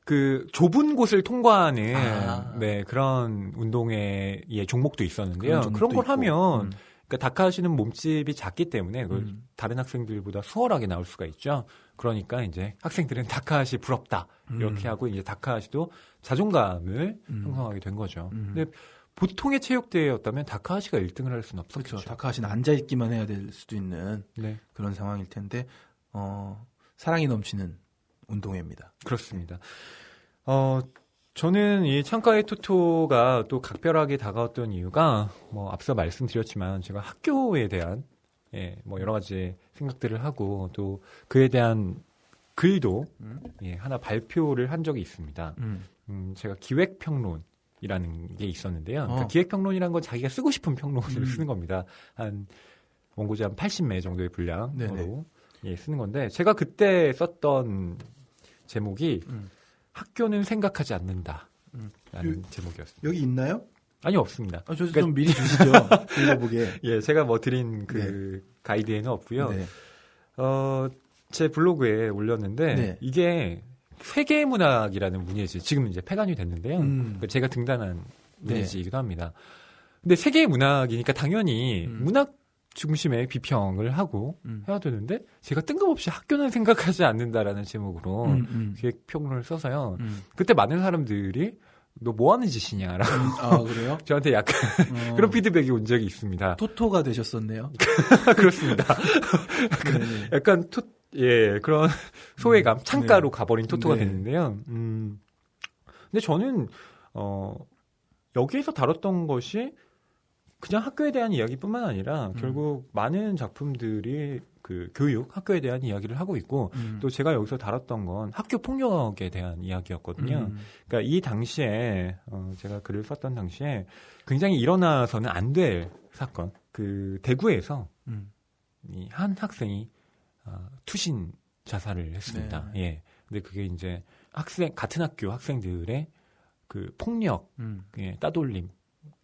그 좁은 곳을 통과하는 네, 그런 운동회의 종목도 있었는데요. 그런 걸 하면 그러니까 다카시는 몸집이 작기 때문에 다른 학생들보다 수월하게 나올 수가 있죠. 그러니까 이제 학생들은 다카시 부럽다 이렇게 하고 이제 다카시도 자존감을 형성하게 된 거죠. 근데 보통의 체육대회였다면 다카시가 1등을 할 수는 없었죠. 그렇죠. 다카시는 앉아 있기만 해야 될 수도 있는 네. 그런 상황일 텐데 사랑이 넘치는 운동회입니다. 그렇습니다. 저는 이 창가의 토토가 또 각별하게 다가왔던 이유가 뭐 앞서 말씀드렸지만 제가 학교에 대한 뭐 여러 가지 생각들을 하고 또 그에 대한 글도 하나 발표를 한 적이 있습니다. 제가 기획평론이라는 게 있었는데요. 그러니까 기획평론이라는 건 자기가 쓰고 싶은 평론을 쓰는 겁니다. 한 원고지 한 80매 정도의 분량으로 쓰는 건데 제가 그때 썼던 제목이 학교는 생각하지 않는다라는 제목이었습니다. 여기 있나요? 아니 없습니다. 저 좀 미리 주시죠. 읽어보게. 예, 제가 뭐 드린 그 가이드에는 없고요. 네. 제 블로그에 올렸는데 이게 세계문학이라는 문예지 지금 이제 폐간이 됐는데요. 제가 등단한 문예지이기도 합니다. 근데 세계문학이니까 당연히 문학 중심의 비평을 하고 해야 되는데 제가 뜬금없이 학교는 생각하지 않는다라는 제목으로 기획평론을 써서요. 그때 많은 사람들이 너 뭐 하는 짓이냐라고 그래요? 저한테 약간 그런 피드백이 온 적이 있습니다. 토토가 되셨었네요. 그렇습니다. 약간 그런 소외감, 창가로 가버린 토토가 됐는데요. 근데 저는 여기에서 다뤘던 것이 그냥 학교에 대한 이야기뿐만 아니라 결국 많은 작품들이 그 교육, 학교에 대한 이야기를 하고 있고 또 제가 여기서 다뤘던 건 학교 폭력에 대한 이야기였거든요. 그러니까 이 당시에 제가 글을 썼던 당시에 굉장히 일어나서는 안 될 사건. 그 대구에서 이 한 학생이 투신 자살을 했습니다. 예. 근데 그게 이제 같은 학교 학생들의 그 폭력, 따돌림,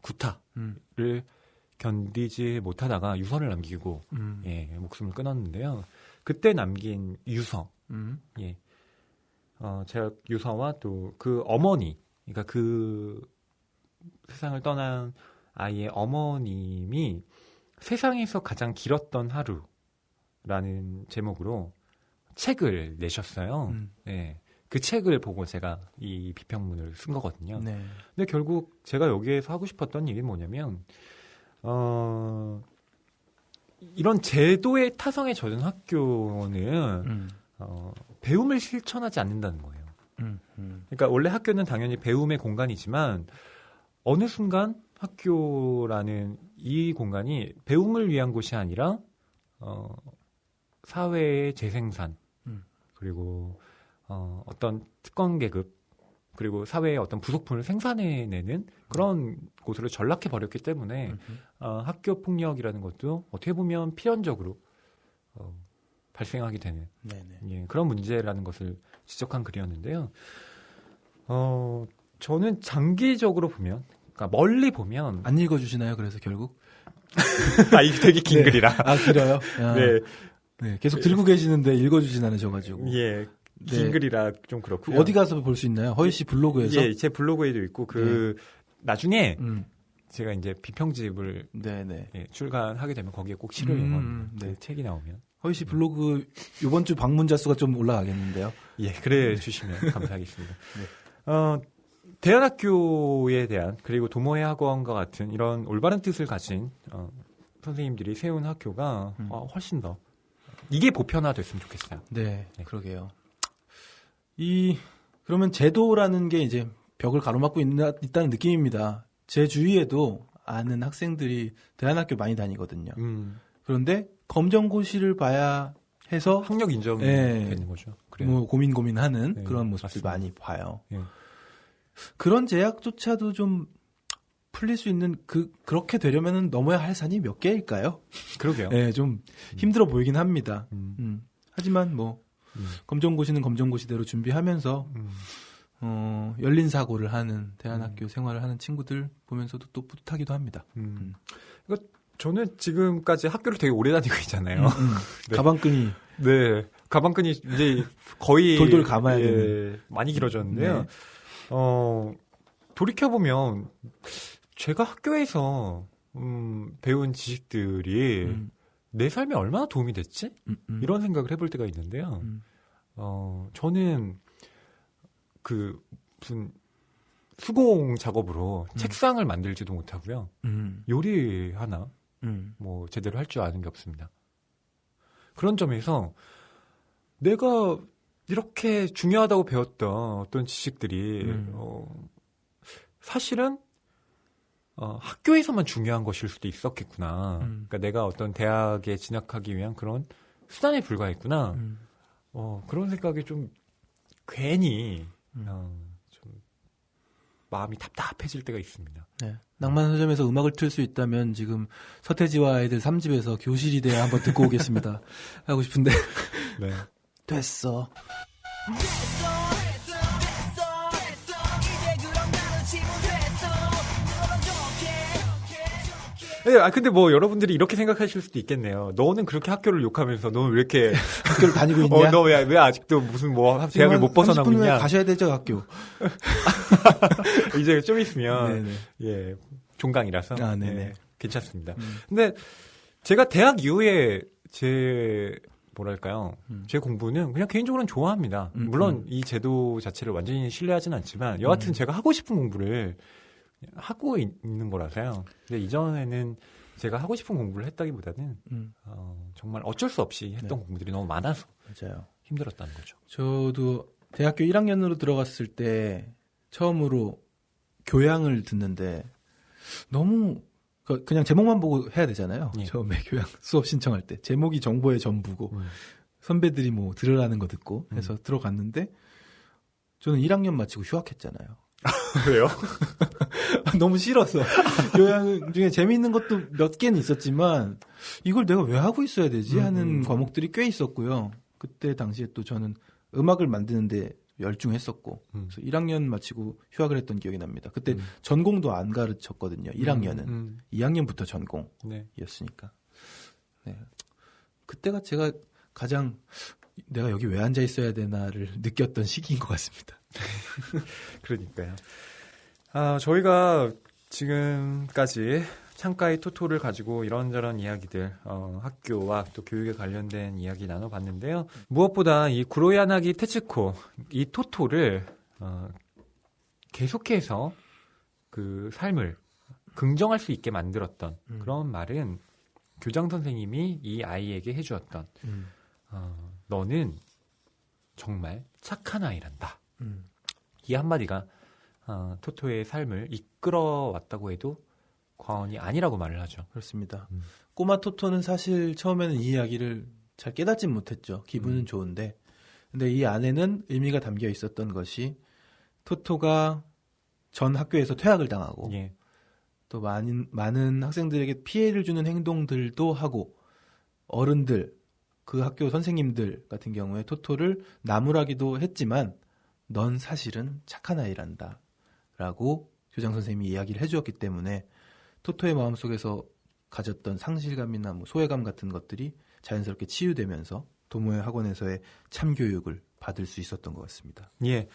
구타를 견디지 못하다가 유서를 남기고 목숨을 끊었는데요. 그때 남긴 유서, 제가 유서와 또 그 어머니 그러니까 그 세상을 떠난 아이의 어머님이 세상에서 가장 길었던 하루라는 제목으로 책을 내셨어요. 네. 그 책을 보고 제가 이 비평문을 쓴 거거든요. 네. 근데 결국 제가 여기에서 하고 싶었던 얘기는 뭐냐면, 이런 제도의 타성에 젖은 학교는 배움을 실천하지 않는다는 거예요. 그러니까 원래 학교는 당연히 배움의 공간이지만 어느 순간 학교라는 이 공간이 배움을 위한 곳이 아니라 사회의 재생산 그리고 어떤 특권 계급 그리고 사회의 어떤 부속품을 생산해내는 그런 곳으로 전락해 버렸기 때문에 학교 폭력이라는 것도 어떻게 보면 필연적으로 발생하게 되는 예, 그런 문제라는 것을 지적한 글이었는데요. 저는 장기적으로 보면, 그러니까 멀리 보면 안 읽어주시나요? 그래서 결국 이게 되게 긴 글이라. 길어요. 네. 네, 계속 들고 계시는데 읽어주진 않으셔가지고. 예. 긴 글이라 좀 그렇고요. 어디 가서 볼 수 있나요? 허희 씨 블로그에서? 예, 제 블로그에도 있고 나중에 제가 이제 비평집을 예, 출간하게 되면 거기에 꼭 실을 예고합니다. 그 책이 나오면. 허희 씨 블로그 이번 주 방문자 수가 좀 올라가겠는데요. 예, 그래 주시면 감사하겠습니다. 대안학교에 대한 그리고 도모의 학원과 같은 이런 올바른 뜻을 가진 선생님들이 세운 학교가 훨씬 더 이게 보편화됐으면 좋겠어요. 네. 그러게요. 그러면 제도라는 게 이제 벽을 가로막고 있다는 느낌입니다. 제 주위에도 아는 학생들이 대안학교 많이 다니거든요. 그런데 검정고시를 봐야 해서 학력 인정이 되는 거죠. 그래요. 뭐 고민하는 그런 모습들 맞습니다. 많이 봐요. 예. 그런 제약조차도 좀 풀릴 수 있는 그렇게 되려면 넘어야 할 산이 몇 개일까요? 그러게요. 네, 좀 힘들어 보이긴 합니다. 하지만 뭐 검정고시는 검정고시대로 준비하면서 열린 사고를 하는 대안학교 생활을 하는 친구들 보면서도 또 뿌듯하기도 합니다. 저는 지금까지 학교를 되게 오래 다니고 있잖아요. 네. 가방끈이 가방끈이 이제 거의 돌돌 감아야 되는 많이 길어졌는데요. 돌이켜 보면 제가 학교에서 배운 지식들이 내 삶에 얼마나 도움이 됐지? 이런 생각을 해볼 때가 있는데요. 저는 그 무슨 수공 작업으로 책상을 만들지도 못하고요. 요리 하나 뭐 제대로 할 줄 아는 게 없습니다. 그런 점에서 내가 이렇게 중요하다고 배웠던 어떤 지식들이 사실은 학교에서만 중요한 것일 수도 있었겠구나. 그러니까 내가 어떤 대학에 진학하기 위한 그런 수단에 불과했구나. 그런 생각이 좀 괜히 좀 마음이 답답해질 때가 있습니다. 네. 낭만 서점에서 음악을 틀 수 있다면 지금 서태지와 아이들 3집에서 교실이 돼야 한번 듣고 오겠습니다. 하고 싶은데 네. 됐어. 네, 근데 뭐 여러분들이 이렇게 생각하실 수도 있겠네요. 너는 그렇게 학교를 욕하면서 너는 왜 이렇게 학교를 다니고 있냐? 너 왜 아직도 무슨 뭐 대학을 못 벗어나고 30분 있냐? 후에 가셔야 되죠, 학교. 이제 좀 있으면 네네. 예 종강이라서 네네. 예, 괜찮습니다. 근데 제가 대학 이후에 제 공부는 그냥 개인적으로는 좋아합니다. 물론 이 제도 자체를 완전히 신뢰하진 않지만 여하튼 제가 하고 싶은 공부를 하고 있는 거라서요. 근데 이전에는 제가 하고 싶은 공부를 했다기보다는 정말 어쩔 수 없이 했던 공부들이 너무 많아서 맞아요. 힘들었다는 거죠. 저도 대학교 1학년으로 들어갔을 때 처음으로 교양을 듣는데 너무 그냥 제목만 보고 해야 되잖아요. 예. 처음에 교양 수업 신청할 때 제목이 정보의 전부고 선배들이 뭐 들으라는 거 듣고 해서 들어갔는데 저는 1학년 마치고 휴학했잖아요. 그래요? 너무 싫어서 교양 중에 재미있는 것도 몇 개는 있었지만 이걸 내가 왜 하고 있어야 되지 하는 과목들이 꽤 있었고요. 그때 당시에 또 저는 음악을 만드는데 열중했었고 그래서 1학년 마치고 휴학을 했던 기억이 납니다. 그때 전공도 안 가르쳤거든요. 1학년은 2학년부터 전공이었으니까. 네. 그때가 제가 가장 내가 여기 왜 앉아 있어야 되나를 느꼈던 시기인 것 같습니다. 그러니까요. 저희가 지금까지 창가의 토토를 가지고 이런저런 이야기들, 학교와 또 교육에 관련된 이야기 나눠봤는데요. 무엇보다 이 구로야나기 테츠코, 이 토토를 계속해서 그 삶을 긍정할 수 있게 만들었던 그런 말은 교장 선생님이 이 아이에게 해주었던 너는 정말 착한 아이란다. 이 한마디가 토토의 삶을 이끌어왔다고 해도 과언이 아니라고 말을 하죠. 그렇습니다. 꼬마 토토는 사실 처음에는 이 이야기를 잘 깨닫진 못했죠. 기분은 좋은데. 근데 이 안에는 의미가 담겨 있었던 것이 토토가 전 학교에서 퇴학을 당하고 예. 또 많은 학생들에게 피해를 주는 행동들도 하고 어른들, 그 학교 선생님들 같은 경우에 토토를 나무라기도 했지만 넌 사실은 착한 아이란다 라고 교장 선생님이 이야기를 해주었기 때문에 토토의 마음속에서 가졌던 상실감이나 뭐 소외감 같은 것들이 자연스럽게 치유되면서 도모에 학원에서의 참교육을 받을 수 있었던 것 같습니다. 예.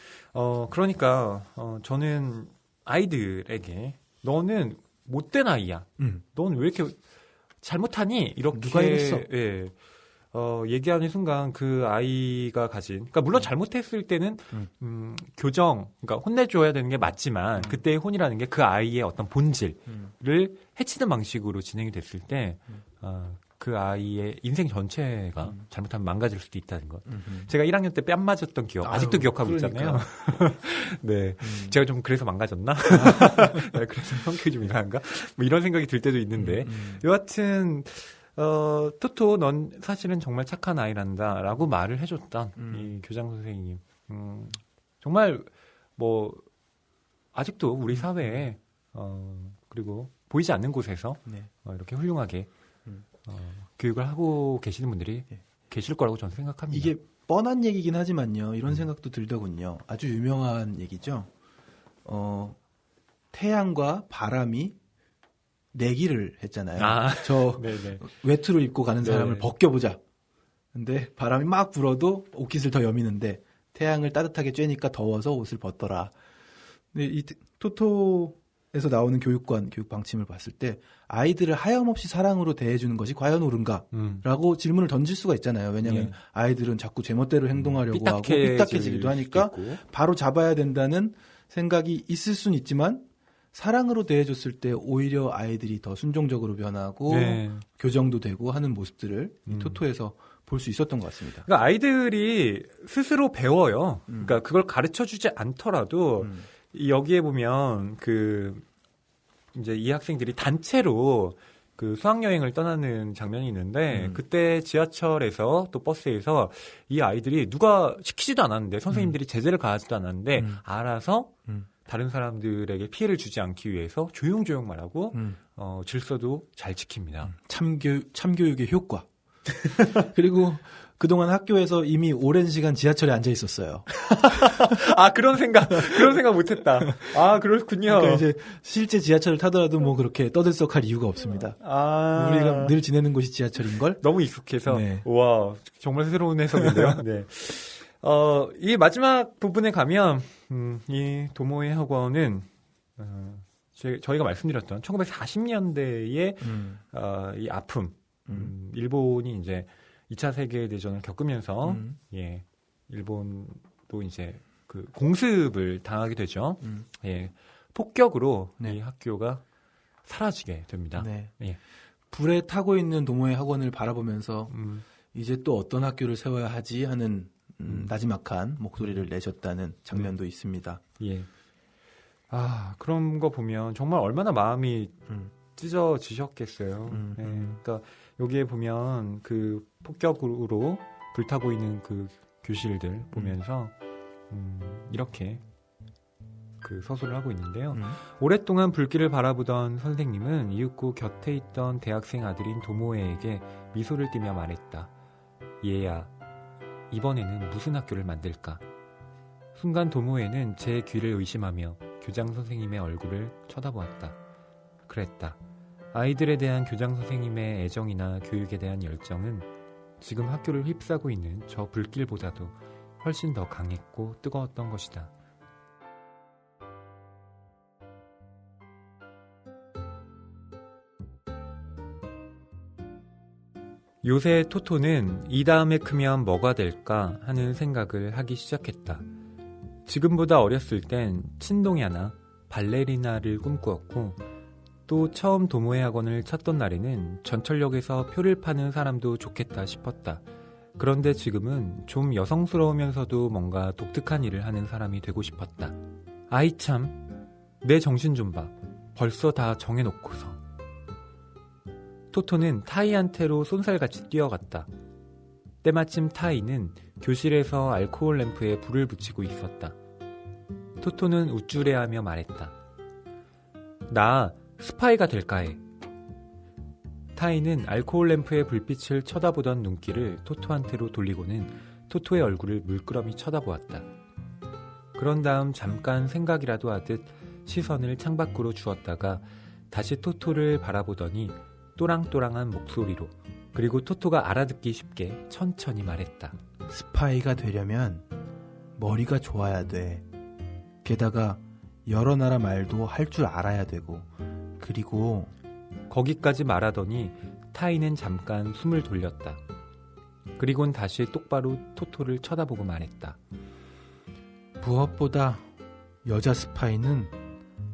그러니까 저는 아이들에게 너는 못된 아이야. 넌 왜 이렇게 잘못하니? 이렇게 누가 이랬어? 예. 얘기하는 순간 그 아이가 가진, 그러니까 물론 잘못했을 때는 교정, 그러니까 혼내줘야 되는 게 맞지만 그때의 혼이라는 게 그 아이의 어떤 본질을 해치는 방식으로 진행이 됐을 때 그 아이의 인생 전체가 잘못하면 망가질 수도 있다는 것. 제가 1학년 때 뺨 맞았던 기억 아직도 기억하고 있잖아요. 네, 제가 좀 그래서 망가졌나? 그래서 성격이 좀 이상한가? 뭐 이런 생각이 들 때도 있는데 여하튼. 토토, 넌 사실은 정말 착한 아이란다 라고 말을 해줬던 이 교장 선생님. 정말, 아직도 우리 사회에, 그리고 보이지 않는 곳에서 네. 이렇게 훌륭하게 교육을 하고 계시는 분들이 계실 거라고 저는 생각합니다. 이게 뻔한 얘기긴 하지만요. 이런 생각도 들더군요. 아주 유명한 얘기죠. 태양과 바람이 내기를 했잖아요. 저 네네. 외투를 입고 가는 사람을 네. 벗겨보자. 근데 바람이 막 불어도 옷깃을 더 여미는데 태양을 따뜻하게 쬐니까 더워서 옷을 벗더라. 근데 이 토토에서 나오는 교육 방침을 봤을 때 아이들을 하염없이 사랑으로 대해주는 것이 과연 옳은가? 라고 질문을 던질 수가 있잖아요. 왜냐하면 아이들은 자꾸 제멋대로 행동하려고 하고 삐딱해지기도 하니까 바로 잡아야 된다는 생각이 있을 수는 있지만 사랑으로 대해줬을 때 오히려 아이들이 더 순종적으로 변하고 교정도 되고 하는 모습들을 이 토토에서 볼 수 있었던 것 같습니다. 그러니까 아이들이 스스로 배워요. 그러니까 그걸 가르쳐주지 않더라도 여기에 보면 이제 이 학생들이 단체로 그 수학여행을 떠나는 장면이 있는데 그때 지하철에서 또 버스에서 이 아이들이 누가 시키지도 않았는데 선생님들이 제재를 가하지도 않았는데 알아서 다른 사람들에게 피해를 주지 않기 위해서 조용조용 말하고 질서도 잘 지킵니다. 참교육의 효과. 그리고 그동안 학교에서 이미 오랜 시간 지하철에 앉아 있었어요. 그런 생각 못했다. 그렇군요. 그러니까 이제 실제 지하철을 타더라도 뭐 그렇게 떠들썩할 이유가 없습니다. 우리가 늘 지내는 곳이 지하철인걸? 너무 익숙해서. 네. 와, 정말 새로운 해석인데요. 네. 이 마지막 부분에 가면, 이 도모의 학원은, 저희가 말씀드렸던 1940년대의 이 아픔, 일본이 이제 2차 세계대전을 겪으면서, 일본도 이제 그 공습을 당하게 되죠. 폭격으로 이 학교가 사라지게 됩니다. 네. 예. 불에 타고 있는 도모의 학원을 바라보면서 이제 또 어떤 학교를 세워야 하지 하는 나지막한 목소리를 내셨다는 장면도 있습니다. 예. 그런 거 보면 정말 얼마나 마음이 찢어지셨겠어요. 그러니까 여기에 보면 그 폭격으로 불타고 있는 그 교실들 보면서 이렇게 그 서술을 하고 있는데요. 오랫동안 불길을 바라보던 선생님은 이윽고 곁에 있던 대학생 아들인 도모에에게 미소를 띠며 말했다. 얘야, 이번에는 무슨 학교를 만들까? 순간 도모에는 제 귀를 의심하며 교장 선생님의 얼굴을 쳐다보았다. 그랬다. 아이들에 대한 교장 선생님의 애정이나 교육에 대한 열정은 지금 학교를 휩싸고 있는 저 불길보다도 훨씬 더 강했고 뜨거웠던 것이다. 요새 토토는 이 다음에 크면 뭐가 될까 하는 생각을 하기 시작했다. 지금보다 어렸을 땐 친동야나 발레리나를 꿈꾸었고 또 처음 도모에 학원을 찾던 날에는 전철역에서 표를 파는 사람도 좋겠다 싶었다. 그런데 지금은 좀 여성스러우면서도 뭔가 독특한 일을 하는 사람이 되고 싶었다. 아이 참, 내 정신 좀 봐. 벌써 다 정해놓고서. 토토는 타이한테로 쏜살같이 뛰어갔다. 때마침 타이는 교실에서 알코올 램프에 불을 붙이고 있었다. 토토는 우쭐해하며 말했다. 나 스파이가 될까 해. 타이는 알코올 램프의 불빛을 쳐다보던 눈길을 토토한테로 돌리고는 토토의 얼굴을 물끄러미 쳐다보았다. 그런 다음 잠깐 생각이라도 하듯 시선을 창밖으로 주었다가 다시 토토를 바라보더니 또랑또랑한 목소리로 그리고 토토가 알아듣기 쉽게 천천히 말했다. 스파이가 되려면 머리가 좋아야 돼. 게다가 여러 나라 말도 할 줄 알아야 되고 그리고 거기까지 말하더니 타이는 잠깐 숨을 돌렸다. 그리곤 다시 똑바로 토토를 쳐다보고 말했다. 무엇보다 여자 스파이는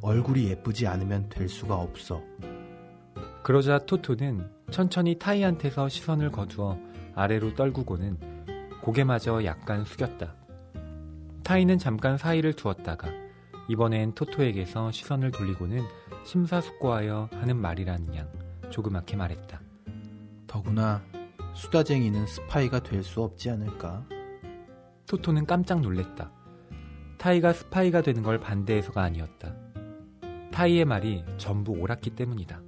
얼굴이 예쁘지 않으면 될 수가 없어. 그러자 토토는 천천히 타이한테서 시선을 거두어 아래로 떨구고는 고개마저 약간 숙였다. 타이는 잠깐 사이를 두었다가 이번엔 토토에게서 시선을 돌리고는 심사숙고하여 하는 말이라는 양 조그맣게 말했다. 더구나 수다쟁이는 스파이가 될 수 없지 않을까? 토토는 깜짝 놀랬다. 타이가 스파이가 되는 걸 반대해서가 아니었다. 타이의 말이 전부 옳았기 때문이다.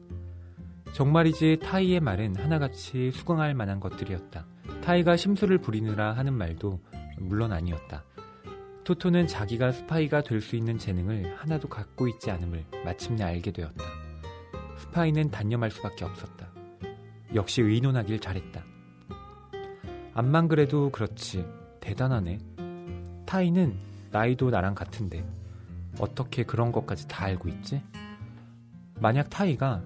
정말이지 타이의 말은 하나같이 수긍할 만한 것들이었다. 타이가 심술을 부리느라 하는 말도 물론 아니었다. 토토는 자기가 스파이가 될 수 있는 재능을 하나도 갖고 있지 않음을 마침내 알게 되었다. 스파이는 단념할 수밖에 없었다. 역시 의논하길 잘했다. 암만 그래도 그렇지 대단하네. 타이는 나이도 나랑 같은데 어떻게 그런 것까지 다 알고 있지? 만약 타이가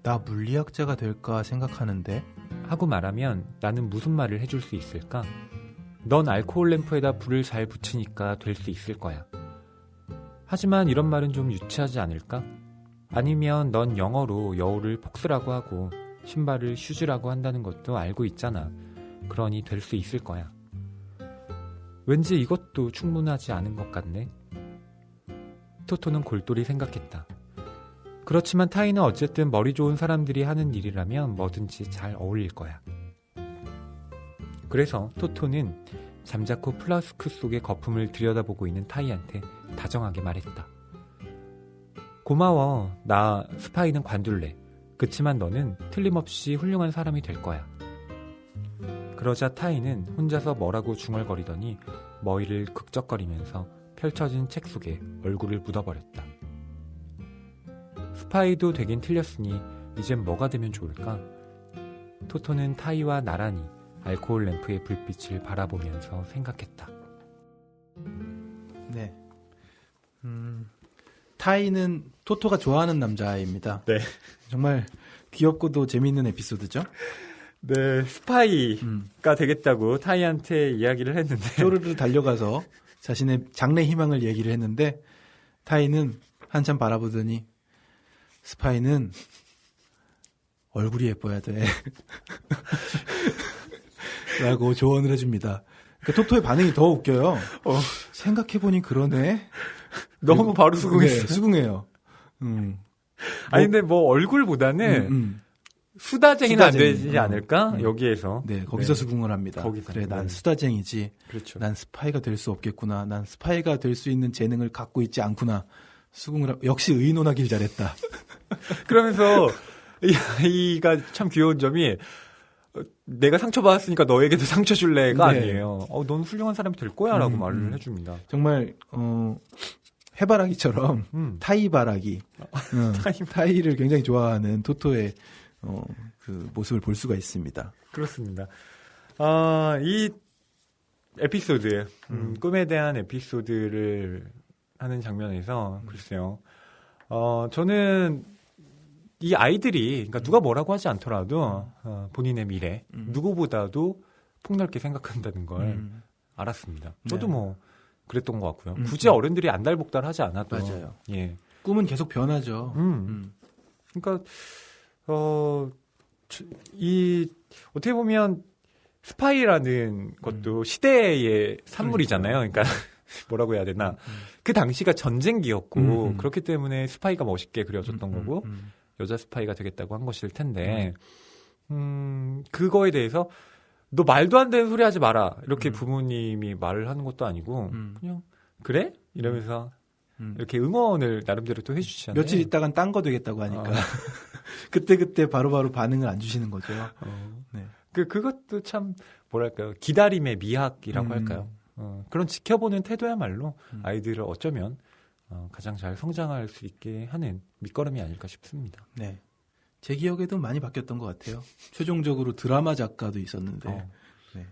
나 물리학자가 될까 생각하는데 하고 말하면 나는 무슨 말을 해줄 수 있을까? 넌 알코올 램프에다 불을 잘 붙이니까 될 수 있을 거야. 하지만 이런 말은 좀 유치하지 않을까? 아니면 넌 영어로 여우를 폭스라고 하고 신발을 슈즈라고 한다는 것도 알고 있잖아. 그러니 될 수 있을 거야. 왠지 이것도 충분하지 않은 것 같네. 토토는 골똘히 생각했다. 그렇지만 타이는 어쨌든 머리 좋은 사람들이 하는 일이라면 뭐든지 잘 어울릴 거야. 그래서 토토는 잠자코 플라스크 속의 거품을 들여다보고 있는 타이한테 다정하게 말했다. 고마워. 나 스파이는 관둘래. 그치만 너는 틀림없이 훌륭한 사람이 될 거야. 그러자 타이는 혼자서 뭐라고 중얼거리더니 머리를 극적거리면서 펼쳐진 책 속에 얼굴을 묻어버렸다. 스파이도 되긴 틀렸으니 이젠 뭐가 되면 좋을까? 토토는 타이와 나란히 알코올 램프의 불빛을 바라보면서 생각했다. 네. 타이는 토토가 좋아하는 남자입니다. 네. 정말 귀엽고도 재미있는 에피소드죠? 네, 스파이가 되겠다고 타이한테 이야기를 했는데 쪼르르 달려가서 자신의 장래 희망을 얘기를 했는데 타이는 한참 바라보더니 스파이는 얼굴이 예뻐야 돼 라고 조언을 해줍니다. 그러니까 토토의 반응이 더 웃겨요. 생각해보니 그러네. 너무 바로 수긍했어요. 네, 수긍해요. 아니 근데 뭐 얼굴보다는 수다쟁이는 안 되지 않을까? 여기에서. 네, 거기서 네. 수긍을 합니다. 거기서. 그래, 난 네. 수다쟁이지. 그렇죠. 난 스파이가 될 수 없겠구나. 난 스파이가 될 수 있는 재능을 갖고 있지 않구나. 수긍을 역시 의논하길 잘했다. 그러면서 이 아이가 참 귀여운 점이 내가 상처받았으니까 너에게도 상처 줄래가 네. 아니에요. 넌 훌륭한 사람이 될 거야라고 말을 해줍니다. 정말 해바라기처럼 타이바라기, 타이를 굉장히 좋아하는 토토의 그 모습을 볼 수가 있습니다. 그렇습니다. 이 에피소드, 꿈에 대한 에피소드를 하는 장면에서 글쎄요. 저는 이 아이들이 그러니까 누가 뭐라고 하지 않더라도 본인의 미래 누구보다도 폭넓게 생각한다는 걸 알았습니다. 저도 네. 뭐 그랬던 것 같고요. 굳이 어른들이 안달복달하지 않아도 맞아요. 예. 꿈은 계속 변하죠. 그러니까 이 어떻게 보면 스파이라는 것도 시대의 산물이잖아요. 그러니까 뭐라고 해야 되나? 그 당시가 전쟁기였고 그렇기 때문에 스파이가 멋있게 그려졌던 거고 여자 스파이가 되겠다고 한 것일 텐데 그거에 대해서 너 말도 안 되는 소리 하지 마라 이렇게 부모님이 말을 하는 것도 아니고 그냥 그래? 이러면서 이렇게 응원을 나름대로 또 해주시잖아요. 며칠 있다간 딴 거 되겠다고 하니까 그때 바로바로 반응을 안 주시는 거죠. 네. 그것도 참 뭐랄까요 기다림의 미학이라고 할까요? 그런 지켜보는 태도야말로 아이들을 어쩌면 가장 잘 성장할 수 있게 하는 밑거름이 아닐까 싶습니다. 네. 제 기억에도 많이 바뀌었던 것 같아요. 최종적으로 드라마 작가도 있었는데 네.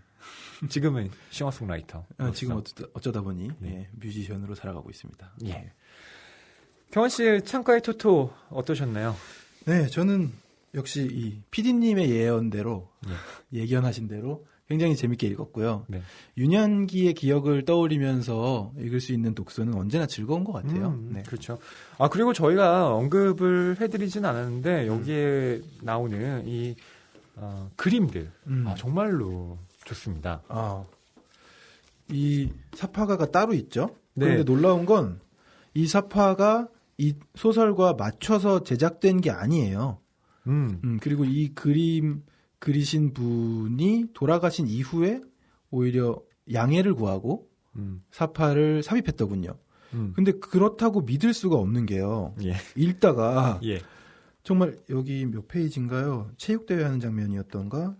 지금은 싱어송라이터. 지금 어쩌다 보니 네, 뮤지션으로 살아가고 있습니다. 예. 경원 씨 창가의 토토 어떠셨나요? 네, 저는 역시 이 PD님의 예언대로 예견하신 대로 굉장히 재밌게 읽었고요. 네. 유년기의 기억을 떠올리면서 읽을 수 있는 독서는 언제나 즐거운 것 같아요. 네. 그렇죠. 그리고 저희가 언급을 해드리진 않았는데 여기에 나오는 이 그림들 정말로 좋습니다. 이 사파가가 따로 있죠. 네. 그런데 놀라운 건 이 사파가 이 소설과 맞춰서 제작된 게 아니에요. 그리고 이 그림 그리신 분이 돌아가신 이후에 오히려 양해를 구하고 사파를 삽입했더군요. 근데 그렇다고 믿을 수가 없는 게요. 예. 읽다가 정말 여기 몇 페이지인가요? 체육대회 하는 장면이었던가?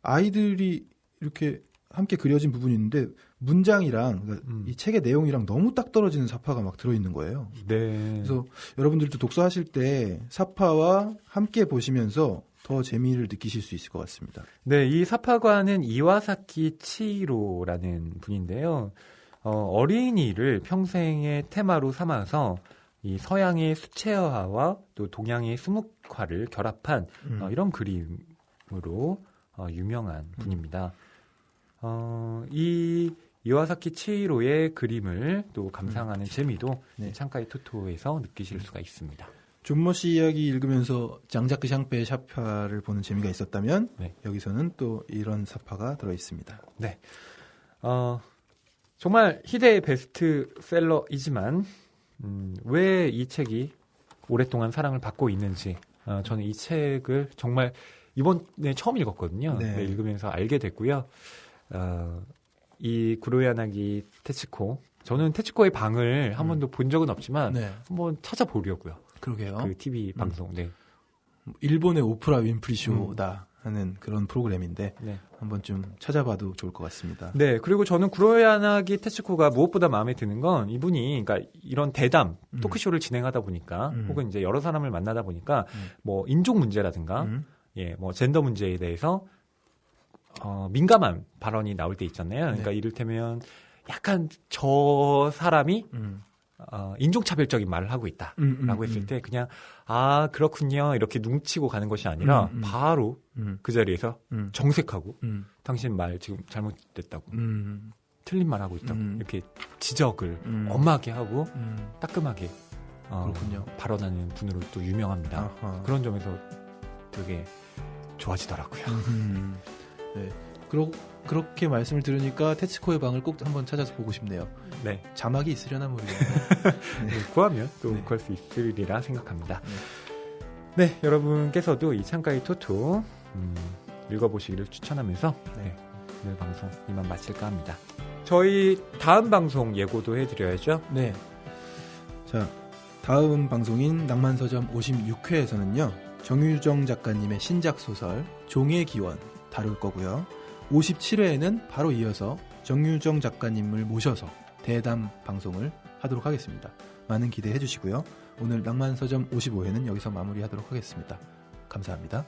아이들이 이렇게 함께 그려진 부분이 있는데 문장이랑 그러니까 이 책의 내용이랑 너무 딱 떨어지는 사파가 막 들어있는 거예요. 네. 그래서 여러분들도 독서하실 때 사파와 함께 보시면서 더 재미를 느끼실 수 있을 것 같습니다. 네, 이 사파가는 이와사키 치히로라는 분인데요. 어린이를 평생의 테마로 삼아서 이 서양의 수채화와 또 동양의 수묵화를 결합한 이런 그림으로 유명한 분입니다. 이 이와사키 치히로의 그림을 또 감상하는 재미도 창가의 토토에서 느끼실 수가 있습니다. 존머 씨 이야기 읽으면서 장자크 샹페의 사파를 보는 재미가 있었다면 여기서는 또 이런 사파가 들어있습니다. 네, 정말 희대의 베스트셀러이지만 왜 이 책이 오랫동안 사랑을 받고 있는지 저는 이 책을 정말 이번에 처음 읽었거든요. 네, 읽으면서 알게 됐고요. 이 구로야나기 테츠코 저는 테츠코의 방을 한 번도 본 적은 없지만 한번 찾아보려고요. 그러게요. 그 TV 방송. 네. 일본의 오프라 윈프리 쇼다 하는 그런 프로그램인데 한번 좀 찾아봐도 좋을 것 같습니다. 네. 그리고 저는 구로야나기 테츠코가 무엇보다 마음에 드는 건 이분이 그러니까 이런 대담 토크쇼를 진행하다 보니까 혹은 이제 여러 사람을 만나다 보니까 뭐 인종 문제라든가 뭐 젠더 문제에 대해서 민감한 발언이 나올 때 있잖아요. 그러니까 이를테면 약간 저 사람이 인종차별적인 말을 하고 있다라고 했을 때 그냥 그렇군요 이렇게 눈치고 가는 것이 아니라 바로 그 자리에서 정색하고 당신 말 지금 잘못됐다고 틀린 말 하고 있다고 이렇게 지적을 엄하게 하고 따끔하게 발언하는 분으로 또 유명합니다. 그런 점에서 되게 좋아지더라고요. 네. 그렇게 말씀을 들으니까 테츠코의 방을 꼭 한번 찾아서 보고 싶네요. 네. 자막이 있으려나 모르겠네요. 구하면 또 구할 수 있으리라 생각합니다. 네, 여러분께서도 이 창가의 토토 읽어보시기를 추천하면서 오늘 방송 이만 마칠까 합니다. 저희 다음 방송 예고도 해드려야죠. 네. 자, 다음 방송인 낭만서점 56회에서는요. 정유정 작가님의 신작 소설 종의 기원 다룰 거고요. 57회에는 바로 이어서 정유정 작가님을 모셔서 대담 방송을 하도록 하겠습니다. 많은 기대해 주시고요. 오늘 낭만서점 55회는 여기서 마무리하도록 하겠습니다. 감사합니다.